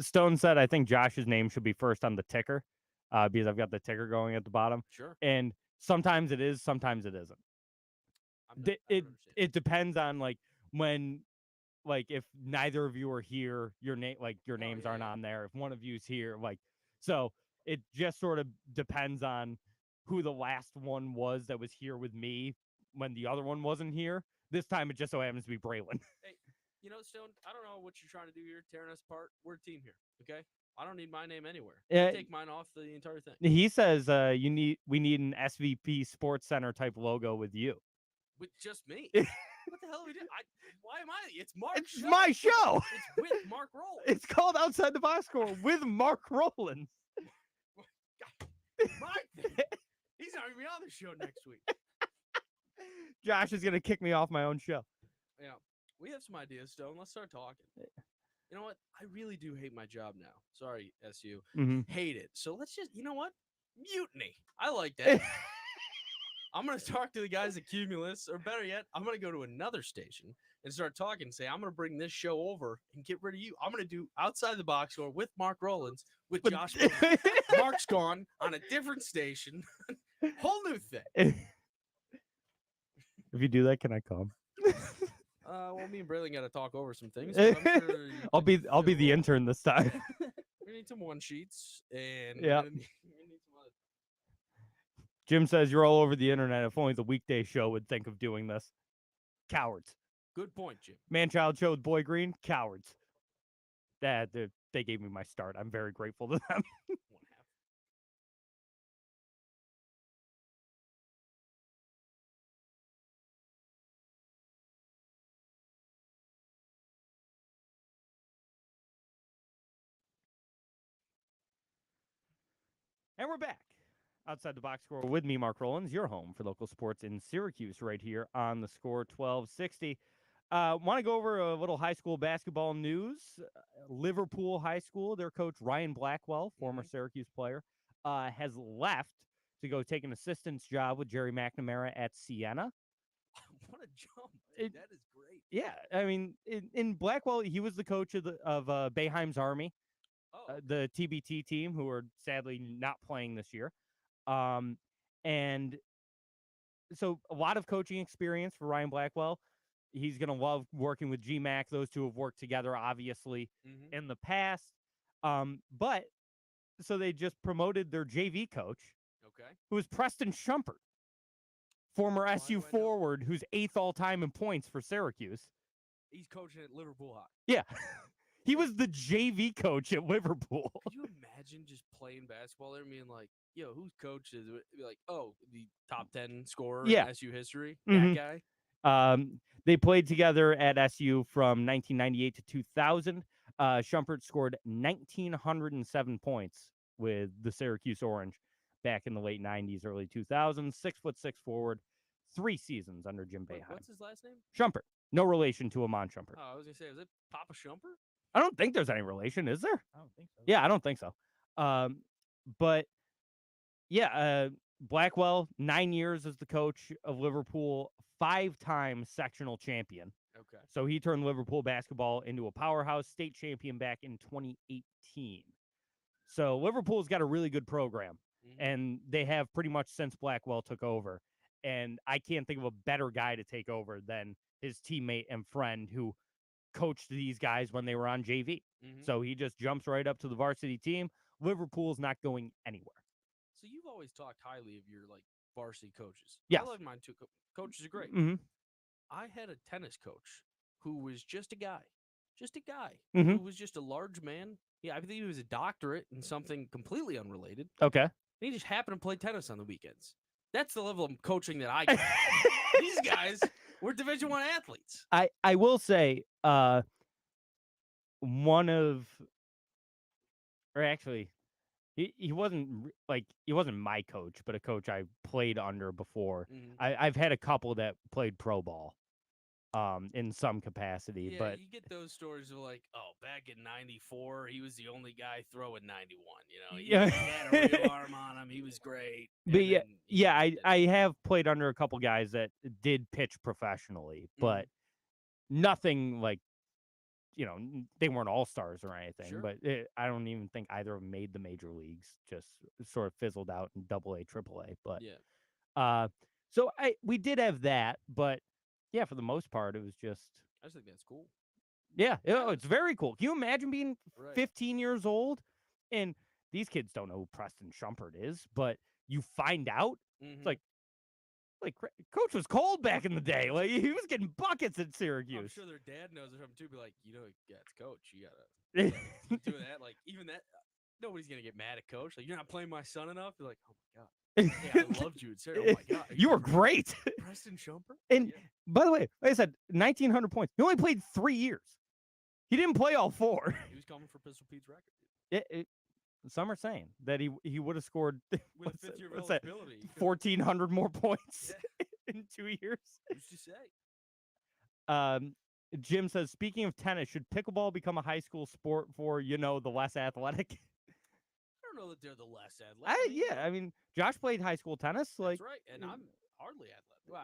Stone said, I think Josh's name should be first on the ticker, because I've got the ticker going at the bottom. Sure. And sometimes it is, sometimes it isn't. It depends on when, if neither of you are here, your names aren't on there. If one of you's here, so it just sort of depends on who the last one was that was here with me when the other one wasn't here. This time it just so happens to be Braylon. Hey, Stone, I don't know what you're trying to do here, tearing us apart. We're a team here, okay? I don't need my name anywhere. Take mine off the entire thing. He says we need an SVP Sports Center type logo with you. With just me? What the hell are we doing? Why am I? It's Mark. It's my show. It's with Mark Rowlands. It's called Outside the Box Score with Mark Rowlands. He's not going to be on the show next week. Josh is going to kick me off my own show. Yeah. We have some ideas, Stone. Let's start talking. You know what? I really do hate my job now. Sorry, SU. Mm-hmm. Hate it. So let's just, you know what? Mutiny. I like that. I'm going to talk to the guys at Cumulus, or better yet, I'm going to go to another station and start talking and say, I'm going to bring this show over and get rid of you. I'm going to do Outside the Box Score with Mark Rowlands, with Josh. Mark's gone on a different station. Whole new thing. If you do that, can I come? Well, me and Braylon got to talk over some things. But I'm sure I'll be the intern this time. We need some one sheets and yeah. we need some other. Jim says you're all over the internet. If only the weekday show would think of doing this. Cowards. Good point, Jim. Man-child show with Boy Green. Cowards. They gave me my start. I'm very grateful to them. And we're back. Outside the Box Score with me, Mark Rowlands, your home for local sports in Syracuse, right here on the Score 1260. Want to go over a little high school basketball news. Liverpool High School, their coach Ryan Blackwell, former Syracuse player, has left to go take an assistant's job with Jerry McNamara at Siena. What a jump! That is great. Yeah, I mean, in Blackwell, he was the coach of Boeheim's Army. The TBT team, who are sadly not playing this year. And so a lot of coaching experience for Ryan Blackwell. He's going to love working with G-Mac. Those two have worked together, obviously, in the past. But so they just promoted their JV coach, who is Preston Shumpert, former SU forward, who's 8th all-time in points for Syracuse. He's coaching at Liverpool High. Yeah. He was the JV coach at Liverpool. Could you imagine just playing basketball there and being like, yo, whose coach is it? Be like, oh, the top 10 scorer in SU history? That guy? They played together at SU from 1998 to 2000. Shumpert scored 1,907 points with the Syracuse Orange back in the late 90s, early 2000s. 6'6" forward, 3 seasons under Jim Boeheim. What's his last name? Shumpert. No relation to Amon Shumpert. Oh, I was going to say, is it Papa Shumpert? I don't think there's any relation, is there? I don't think so. Yeah, I don't think so. But yeah, Blackwell, 9 years as the coach of Liverpool, 5-time sectional champion. Okay. So he turned Liverpool basketball into a powerhouse, state champion back in 2018. So Liverpool's got a really good program, and they have pretty much since Blackwell took over. And I can't think of a better guy to take over than his teammate and friend who coached these guys when they were on JV. So he just jumps right up to the varsity team. Liverpool's not going anywhere. So you've always talked highly of your varsity coaches. Yes. I love mine too. Coaches are great. I had a tennis coach who was just a guy who was just a large man. Yeah, I think he was a doctorate in something completely unrelated. Okay. And he just happened to play tennis on the weekends. That's the level of coaching that I get. These guys were Division I athletes. I will say, one of, or actually, he wasn't he wasn't my coach, but a coach I played under before. I've had a couple that played pro ball, in some capacity. Yeah, but you get those stories of back in '94, he was the only guy throwing 91. He had a real arm on him. He was great. But I have played under a couple guys that did pitch professionally, but nothing they weren't all-stars or anything. Sure. But I don't even think either of them made the major leagues. Just sort of fizzled out in AA, AAA. But so we did have that, but yeah, for the most part, it was just. I just think that's cool. Yeah, it's very cool. Can you imagine being 15 years old and these kids don't know who Preston Shumpert is, but you find out? It's like coach was cold back in the day. Like he was getting buckets at Syracuse. I'm sure their dad knows or something too. Be like, it's coach. You gotta do that. Like even that, nobody's gonna get mad at coach. Like you're not playing my son enough. You're like, oh my god. Hey, I loved you at Syracuse. Oh my god, you were great. Preston Shumpert. And by the way, like I said, 1,900 points. He only played 3 years. He didn't play all 4. He was coming for Pistol Pete's record. Some are saying that he would have scored with a 5th year of eligibility, 1,400 more points in 2 years. Who's to say? Jim says, speaking of tennis, should pickleball become a high school sport for the less athletic? I don't know that they're the less athletic. I mean, Josh played high school tennis. That's right, and I'm hardly athletic. Well,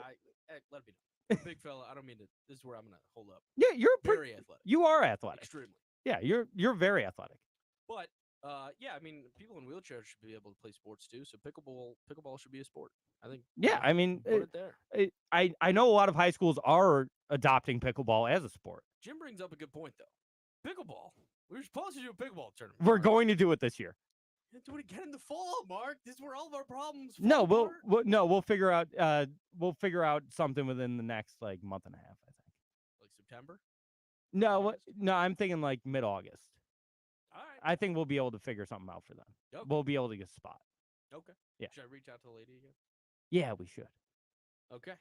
let me know. Big fella, I don't mean to. This is where I'm gonna hold up. Yeah, you're very athletic. You are athletic. Extremely. Yeah, you're very athletic. But I mean, people in wheelchairs should be able to play sports too. So pickleball should be a sport. I think. Yeah, I mean, put it there. I know a lot of high schools are adopting pickleball as a sport. Jim brings up a good point though. Pickleball. We were supposed to do a pickleball tournament. We're going to do it this year. Do it again in the fall, Mark. This is where all of our problems. No, we'll figure out something within the next month and a half. I think. Like September. No, I'm thinking like mid-August. All right. I think we'll be able to figure something out for them. Okay. We'll be able to get a spot. Okay. Yeah. Should I reach out to the lady again? Yeah, we should. Okay.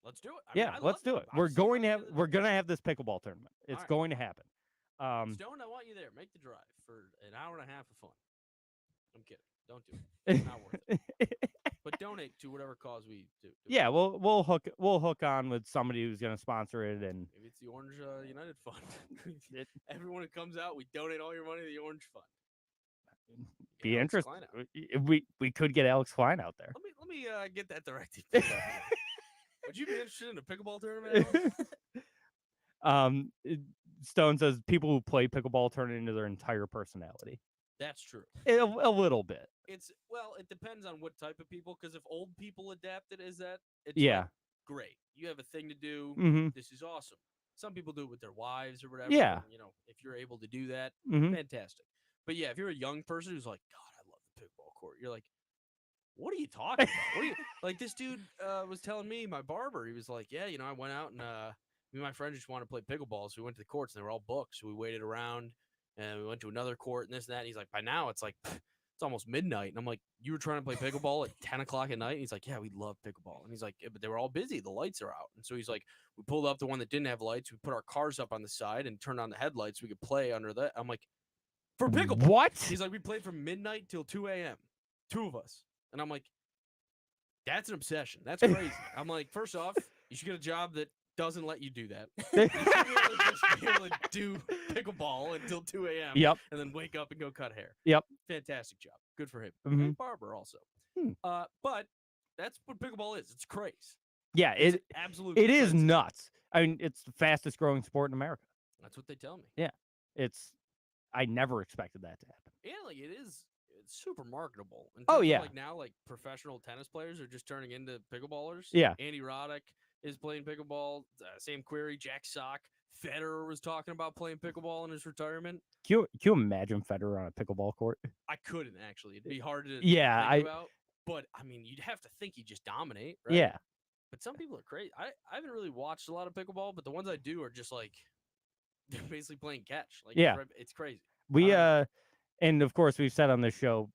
Let's do it. Let's do it. We're gonna have this pickleball tournament. It's going to happen. Stone, I want you there. Make the drive for an hour and a half of fun. I'm kidding. Don't do it. It's not worth it. But donate to whatever cause we do. Yeah, we'll hook on with somebody who's going to sponsor it, and maybe it's the Orange United Fund. Everyone who comes out, we donate all your money to the Orange Fund. Be interesting. We could get Alex Klein out there. Let me get that directed. Would you be interested in a pickleball tournament? Stone says people who play pickleball turn it into their entire personality. That's true. A little bit. It depends on what type of people. Because if old people adapt it as that, it's Yeah. like, great. You have a thing to do. Mm-hmm. This is awesome. Some people do it with their wives or whatever. Yeah. And, if you're able to do that, Mm-hmm. fantastic. But yeah, if you're a young person who's like, God, I love the pickleball court, you're like, what are you talking about? What are you like? This dude was telling me, my barber, he was like, yeah, I went out and me and my friend just wanted to play pickleball, so we went to the courts and they were all booked. So we waited around and we went to another court and this and that. And he's like, by now it's like it's almost midnight, and I'm like, you were trying to play pickleball at 10 o'clock at night? And he's like, yeah, we love pickleball. And he's like, yeah, but they were all busy. The lights are out. And so he's like, we pulled up the one that didn't have lights. We put our cars up on the side and turned on the headlights so we could play under that. I'm like, for pickleball. What? He's like, we played from midnight till 2 a.m. Two of us. And I'm like, that's an obsession. That's crazy. I'm like, first off, you should get a job that doesn't let you do that. You should be able to do pickleball until 2 a.m. Yep. And then wake up and go cut hair. Yep. Fantastic job. Good for him. Mhm. And barber also. But that's what pickleball is. It's craze. Yeah, It's absolutely. it is nuts. I mean, it's the fastest growing sport in America. That's what they tell me. Yeah. I never expected that to happen. Yeah, like it's super marketable. In Oh, terms of, yeah. like now, like professional tennis players are just turning into pickleballers. Yeah. Andy Roddick is playing pickleball. Same query. Jack Sock. Federer was talking about playing pickleball in his retirement. Can you imagine Federer on a pickleball court? I couldn't actually. It'd be hard to Yeah, think about. But I mean, you'd have to think he'd just dominate, right? Yeah. But some people are crazy. I haven't really watched a lot of pickleball, but the ones I do are just like they're basically playing catch. Like Yeah. it's crazy. We and of course we've said on this show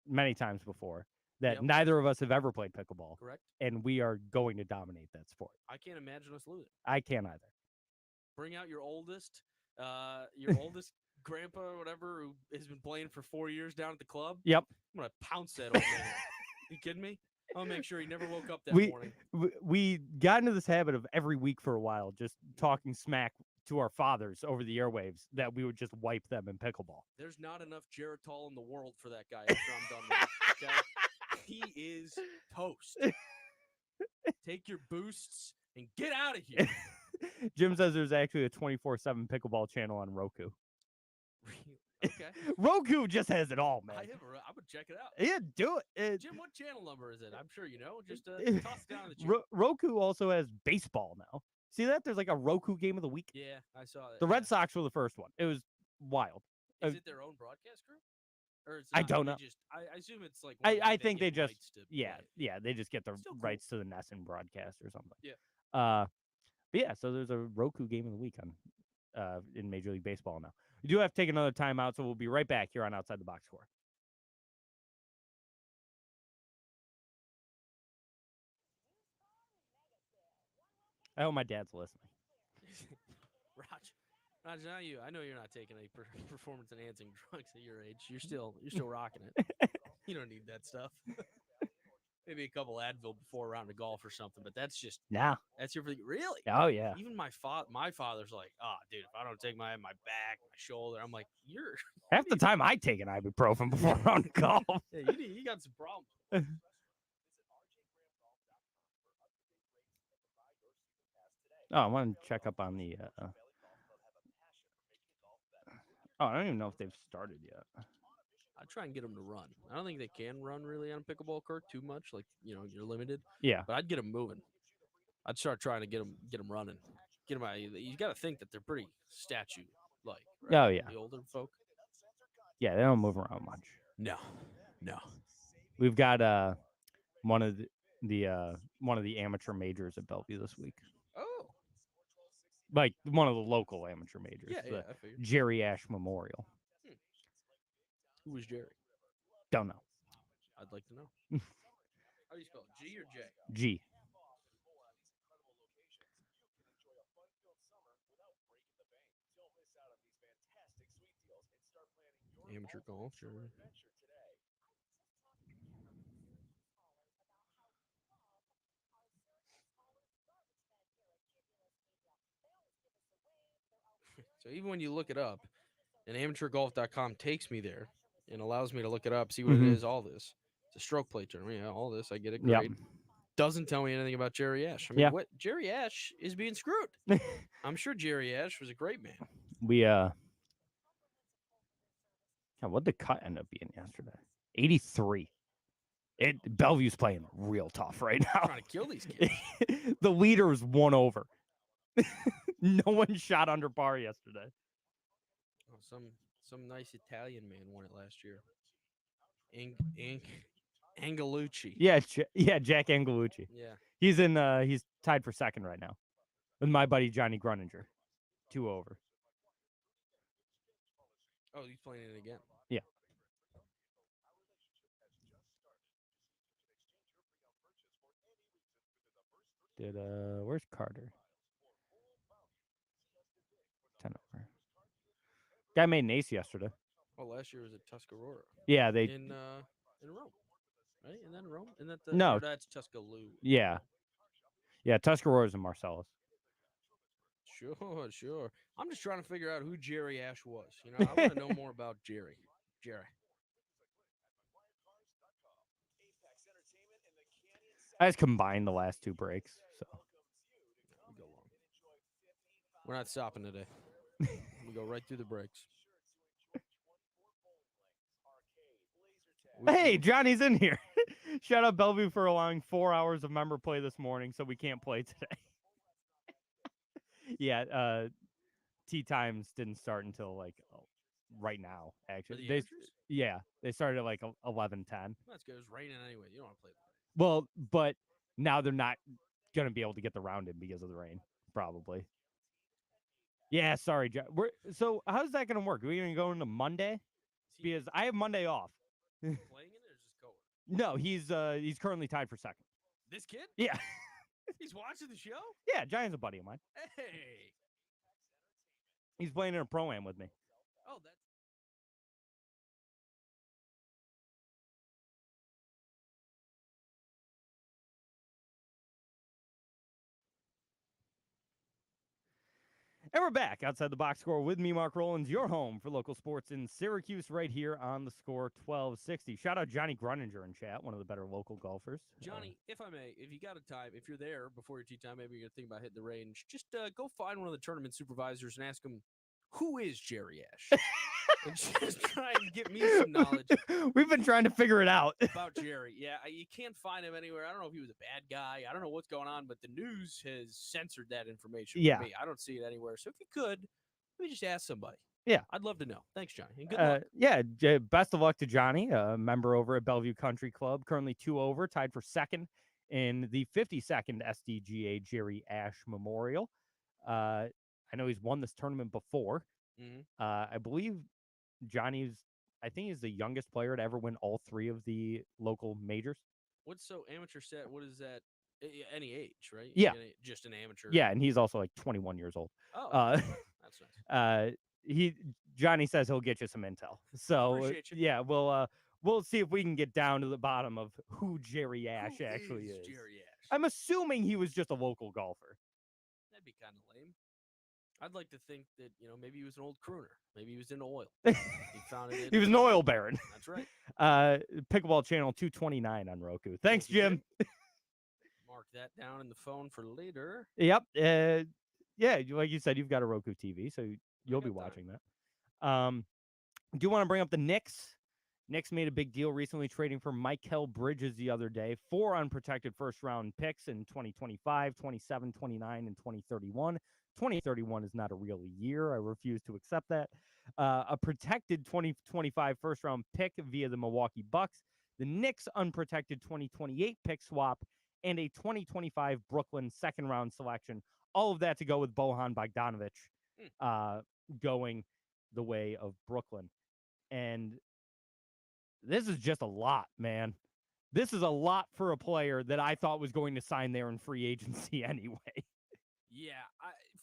many times before that Yep. neither of us have ever played pickleball, Correct. and we are going to dominate that sport. I can't imagine us losing. I can't either. Bring out your oldest grandpa or whatever who has been playing for 4 years down at the club. Yep. I'm gonna pounce that old man. You kidding me? I'll make sure he never woke up that We- morning. We got into this habit of every week for a while just talking smack to our fathers over the airwaves that we would just wipe them in pickleball. There's not enough Geritol in the world for that guy after I'm done with it, okay? He is toast. Take your boosts and get out of here. Jim says there's actually a 24/7 pickleball channel on Roku. Really? Okay. Roku just has it all, man. I would check it out. Yeah, do it. Jim, what channel number is it? I'm sure you know. Just toss it down in the chat. Roku also has baseball now. See that? There's like a Roku game of the week. Yeah, I saw that. The Red Sox were the first one. It was wild. Is it their own broadcast group? Or it's I not, don't they know. Just, I assume it's like. one of I them think they get just rights to yeah, play. they just get the Still cool. rights to the Nesson broadcast or something. Yeah. But yeah, so there's a Roku game of the week on in Major League Baseball now. We do have to take another timeout, so we'll be right back here on Outside the Box Score. I hope my dad's listening. Raj, I know you're not taking any performance enhancing drugs at your age. You're still rocking it. You don't need that stuff. Maybe a couple Advil before a round of golf or something, but that's just Nah. that's your really. Oh yeah. Even my father's like, oh, dude, if I don't take my back, my shoulder, I'm like, you're Half the time I take an ibuprofen before a round of golf. yeah, you got some problems. Oh, I want to check up on the. Oh, I don't even know if they've started yet. I try and get them to run. I don't think they can run really on a pickleball court too much. Like you're limited. Yeah. But I'd get them moving. I'd start trying to get them running. Get them out. You got to think that they're pretty statue like. Right? Oh yeah. The older folk. Yeah, they don't move around much. No. We've got one of the amateur majors at Bellevue this week. Oh. Like one of the local amateur majors. Yeah, the I figured. Jerry Ash Memorial. Who was Jerry? Don't know. I'd like to know. How do you spell it? G or J? G. Amateur golf, sure. So even when you look it up, and amateurgolf.com takes me there and allows me to look it up, see what it is, all this. It's a stroke play tournament. Yeah, all this. I get it. Great. Yep. Doesn't tell me anything about Jerry Ash. I mean, what Jerry Ash is being screwed. I'm sure Jerry Ash was a great man. We Yeah, what'd the cut end up being yesterday? 83. Bellevue's playing real tough right now. Trying to kill these kids. The leader's won over. No one shot under par yesterday. Oh, some nice Italian man won it last year. Angelucci. Yeah, Jack Angelucci. Yeah. He's tied for second right now with my buddy Johnny Gruninger. 2 over. Oh, he's playing it again. Yeah. Where's Carter? 10 over. Guy made an ace yesterday. Oh, last year was at Tuscarora. Yeah, they in Rome, right? And then Rome, and No. or that's Tuscaloosa. Yeah. Yeah, Tuscarora's and Marcellus. Sure. I'm just trying to figure out who Jerry Ash was. I want to know more about Jerry. I just combined the last 2 breaks, so We go long. We're not stopping today. We go right through the breaks. Hey, Johnny's in here. Shout out Bellevue for allowing 4 hours of member play this morning, so we can't play today. Yeah, tee times didn't start until right now. Actually, they started at 11:10. That's good. It was raining anyway. You don't want to play. Well, but now they're not gonna be able to get the round in because of the rain, probably. Yeah, sorry, so how's that gonna work? Are we gonna go into Monday? Because I have Monday off. Playing it or just going? No, he's currently tied for second. This kid? Yeah. He's watching the show? Yeah, Giant's a buddy of mine. Hey. He's playing in a pro-am with me. Oh, that's And we're back outside the box score with me, Mark Rowlands, your home for local sports in Syracuse, right here on the score 1260. Shout out Johnny Gruninger in chat, one of the better local golfers. Johnny, if I may, if you got a time, if you're there before your tee time, maybe you're going to think about hitting the range, just go find one of the tournament supervisors and ask him, who is Jerry Ash? And just try and get me some knowledge. We've been trying to figure it out. About Jerry. Yeah, you can't find him anywhere. I don't know if he was a bad guy. I don't know what's going on, but the news has censored that information for me. I don't see it anywhere. So if you could, maybe just ask somebody. Yeah. I'd love to know. Thanks, Johnny. And good luck. Yeah, best of luck to Johnny, a member over at Bellevue Country Club, currently 2 over, tied for second in the 52nd SDGA Jerry Ash Memorial. I know he's won this tournament before. Mm-hmm. I believe I think he's the youngest player to ever win all 3 of the local majors. What's amateur set? What is that? Any age, right? Yeah. Just an amateur. Yeah, and he's also 21 years old. Oh, that's nice. Johnny says he'll get you some intel. So appreciate you. yeah, we'll see if we can get down to the bottom of who Jerry Ash actually is. Jerry Ash. I'm assuming he was just a local golfer. That'd be kind of lame. I'd like to think that, maybe he was an old crooner. Maybe he was in oil. He found it. He was an oil baron. That's right. Pickleball channel 229 on Roku. Thanks, Jim. Mark that down in the phone for later. Yep. Yeah, like you said, you've got a Roku TV, so you'll be watching that. Do you want to bring up the Knicks? Knicks made a big deal recently trading for Mikal Bridges the other day. 4 unprotected first-round picks in 2025, 27, 29, and 2031. 2031 is not a real year. I refuse to accept that. A protected 2025 first-round pick via the Milwaukee Bucks. The Knicks unprotected 2028 pick swap and a 2025 Brooklyn second-round selection. All of that to go with Bojan Bogdanovic going the way of Brooklyn. And this is just a lot, man. This is a lot for a player that I thought was going to sign there in free agency anyway. Yeah,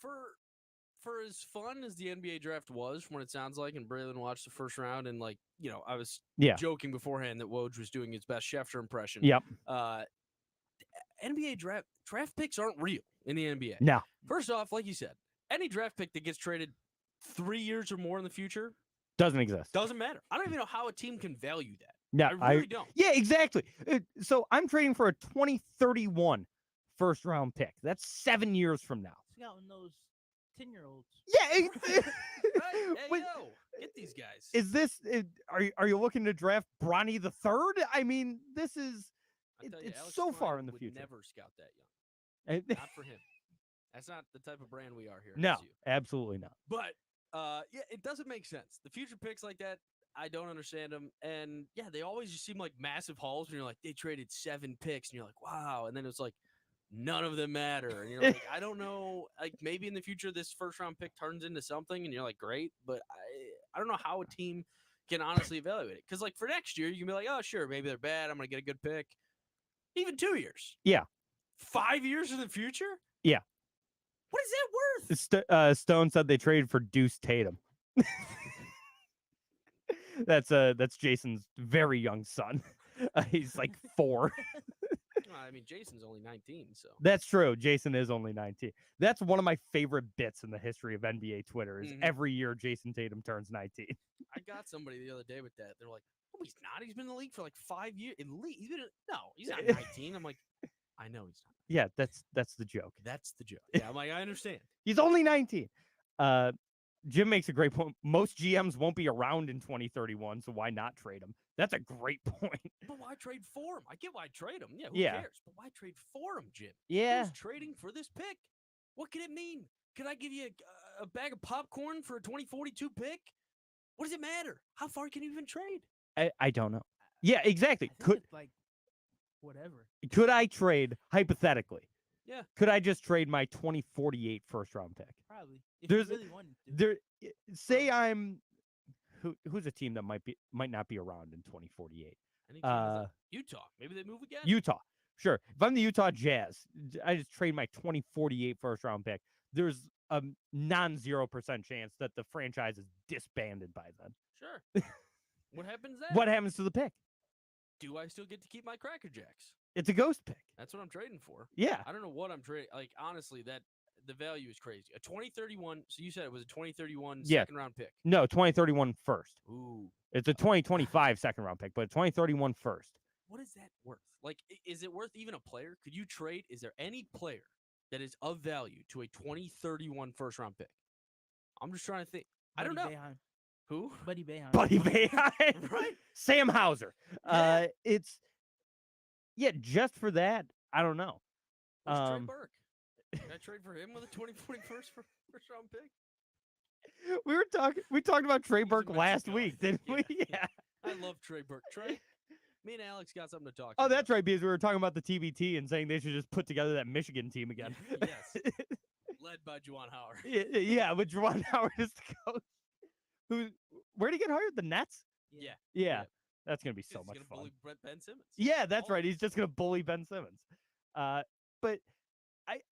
for as fun as the NBA draft was, from what it sounds like, and Braylon watched the first round, and I was joking beforehand that Woj was doing his best Schefter impression. Yep. NBA draft picks aren't real in the NBA. No. First off, like you said, any draft pick that gets traded 3 years or more in the future doesn't exist. Doesn't matter. I don't even know how a team can value that. No, I really don't. Yeah, exactly. So I'm trading for a 2031 first round pick. That's 7 years from now. Scouting those 10-year-olds. Yeah. Right? Hey, get these guys. guys. Are you looking to draft Bronny the Third? I mean, this is it's Alex so far Klein in the would future. Never scout that young. Not for him. That's not the type of brand we are here. No, at SU. absolutely not. But yeah, it doesn't make sense. The future picks like that, I don't understand them. And yeah, they always just seem like massive hauls when you're like, they traded 7 picks, and you're like, wow. And then it's like, none of them matter. And you're like, I don't know. Like maybe in the future this first round pick turns into something, and you're like, great. But I don't know how a team can honestly evaluate it. Because like for next year, you can be like, oh sure, maybe they're bad. I'm gonna get a good pick. Even 2 years. Yeah. 5 years in the future. Yeah. What is that worth? Stone said they traded for Deuce Tatum. That's Jason's very young son. He's like 4. Well, I mean, Jason's only 19, so. That's true. Jason is only 19. That's one of my favorite bits in the history of NBA Twitter is every year Jason Tatum turns 19. I got somebody the other day with that. They're like, "Oh, he's not. He's been in the league for like 5 years. No, he's not 19." I'm like, I know he's not. Yeah, that's the joke. That's the joke. Yeah, I'm like, I understand. He's only 19. Jim makes a great point. Most GMs won't be around in 2031, so why not trade him? That's a great point. But why trade for him? I get why trade him. Yeah, who Yeah. cares? But why trade for him, Jim? Yeah. Who's trading for this pick? What can it mean? Can I give you a bag of popcorn for a 2042 pick? What does it matter? How far can you even trade? I don't know. Yeah, exactly. I think it's like whatever. Could I trade hypothetically? Yeah. Could I just trade my 2048 first round pick? Probably. If There's you really wanted to. Say I'm who's a team that might not be around in 2048? Any team is Utah. Maybe they move again. Utah. Sure. If I'm the Utah Jazz, I just trade my 2048 first round pick. There's a non-0% chance that the franchise is disbanded by then. Sure. What happens then? What happens to the pick? Do I still get to keep my Cracker Jacks? It's a ghost pick. That's what I'm trading for. Yeah. I don't know what I'm trading. Like, honestly, that the value is crazy. A 2031. So you said it was a 2031 second round pick. No, 2031 first. Ooh. It's a 2025 second round pick, but 2031 first. What is that worth? Like, is it worth even a player? Could you trade? Is there any player that is of value to a 2031 first round pick? I'm just trying to think. I don't know. Boeheim. Who? Buddy Boeheim. Buddy Boeheim. Right. Sam Hauser. Yeah. Just for that, I don't know. Where's Trey Burke? Can I trade for him with a 2041 first round pick? We talked about Trey He's in Burke last Mexico, I week, think. didn't we? Yeah. I love Trey Burke. Trey, me and Alex got something to talk Oh, about. that's right, because we were talking about the TBT and saying they should just put together that Michigan team again. Yes. Led by Juwan Howard. Yeah, with Juwan Howard as the coach. Where'd he get hired? The Nets? Yeah. Yeah. That's gonna be so He's much gonna fun. bully Ben Simmons. Yeah, that's Oh. right. He's just gonna bully Ben Simmons. But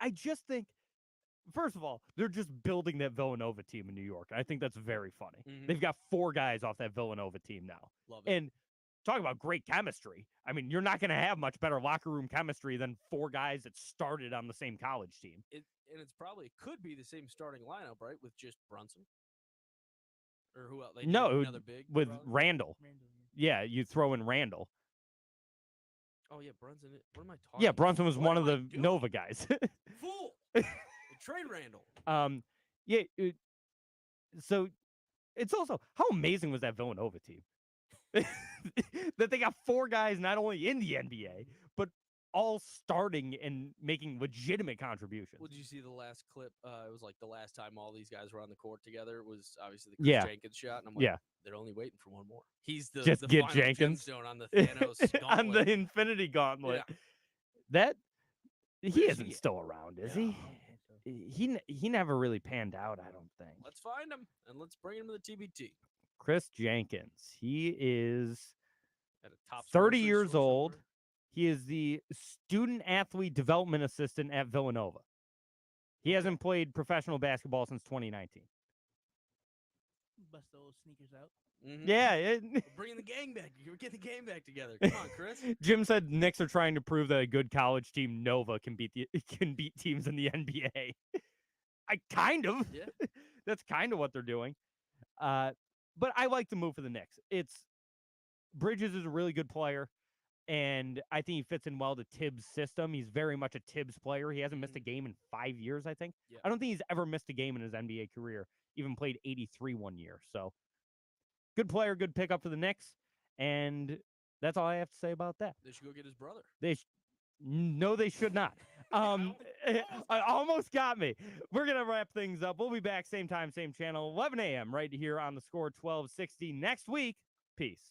I just think, first of all, they're just building that Villanova team in New York. I think that's very funny. Mhm. They've got 4 guys off that Villanova team now. Love it. And talk about great chemistry. I mean, you're not going to have much better locker room chemistry than 4 guys that started on the same college team. And it's probably could be the same starting lineup, right? With just Brunson. Or who else? They need No, another big with probably? Randall. Randall, Yeah, you throw in Randall. Oh yeah, Brunson. What am I talking? Yeah, Brunson was What one am of the I doing? Nova guys. Fool. Trade Randall. Yeah. So it's also, how amazing was that Villanova team? That they got 4 guys not only in the NBA, but all starting and making legitimate contributions. Well, did you see the last clip? It was like the last time all these guys were on the court together was obviously the Chris Yeah. Jenkins shot, and I'm like, Yeah. they're only waiting for one more. He's the Just get final Jenkins. gemstone on the Thanos On gauntlet. the Infinity Gauntlet. Yeah. That he is isn't he? still around, is No. he? He never really panned out, I don't think. Let's find him and let's bring him to the TBT. Chris Jenkins. He is At a top 30 grocery years store old. somewhere. He is the student athlete development assistant at Villanova. He hasn't played professional basketball since 2019. Bust those sneakers out. Mhm. Yeah. We're bringing the gang back. We're getting the gang back together. Come on, Chris. Jim said Knicks are trying to prove that a good college team, Nova, can beat teams in the NBA. I kind of. Yeah. That's kind of what they're doing. But I like the move for the Knicks. Bridges is a really good player, and I think he fits in well to Tibbs' system. He's very much a Tibbs player. He hasn't missed a game in 5 years, I think. Yeah. I don't think he's ever missed a game in his NBA career, even played 83 one year. So good player, good pickup for the Knicks, and that's all I have to say about that. They should go get his brother. No, they should not. I almost got me. We're going to wrap things up. We'll be back same time, same channel, 11 a.m. right here on the Score 1260 next week. Peace.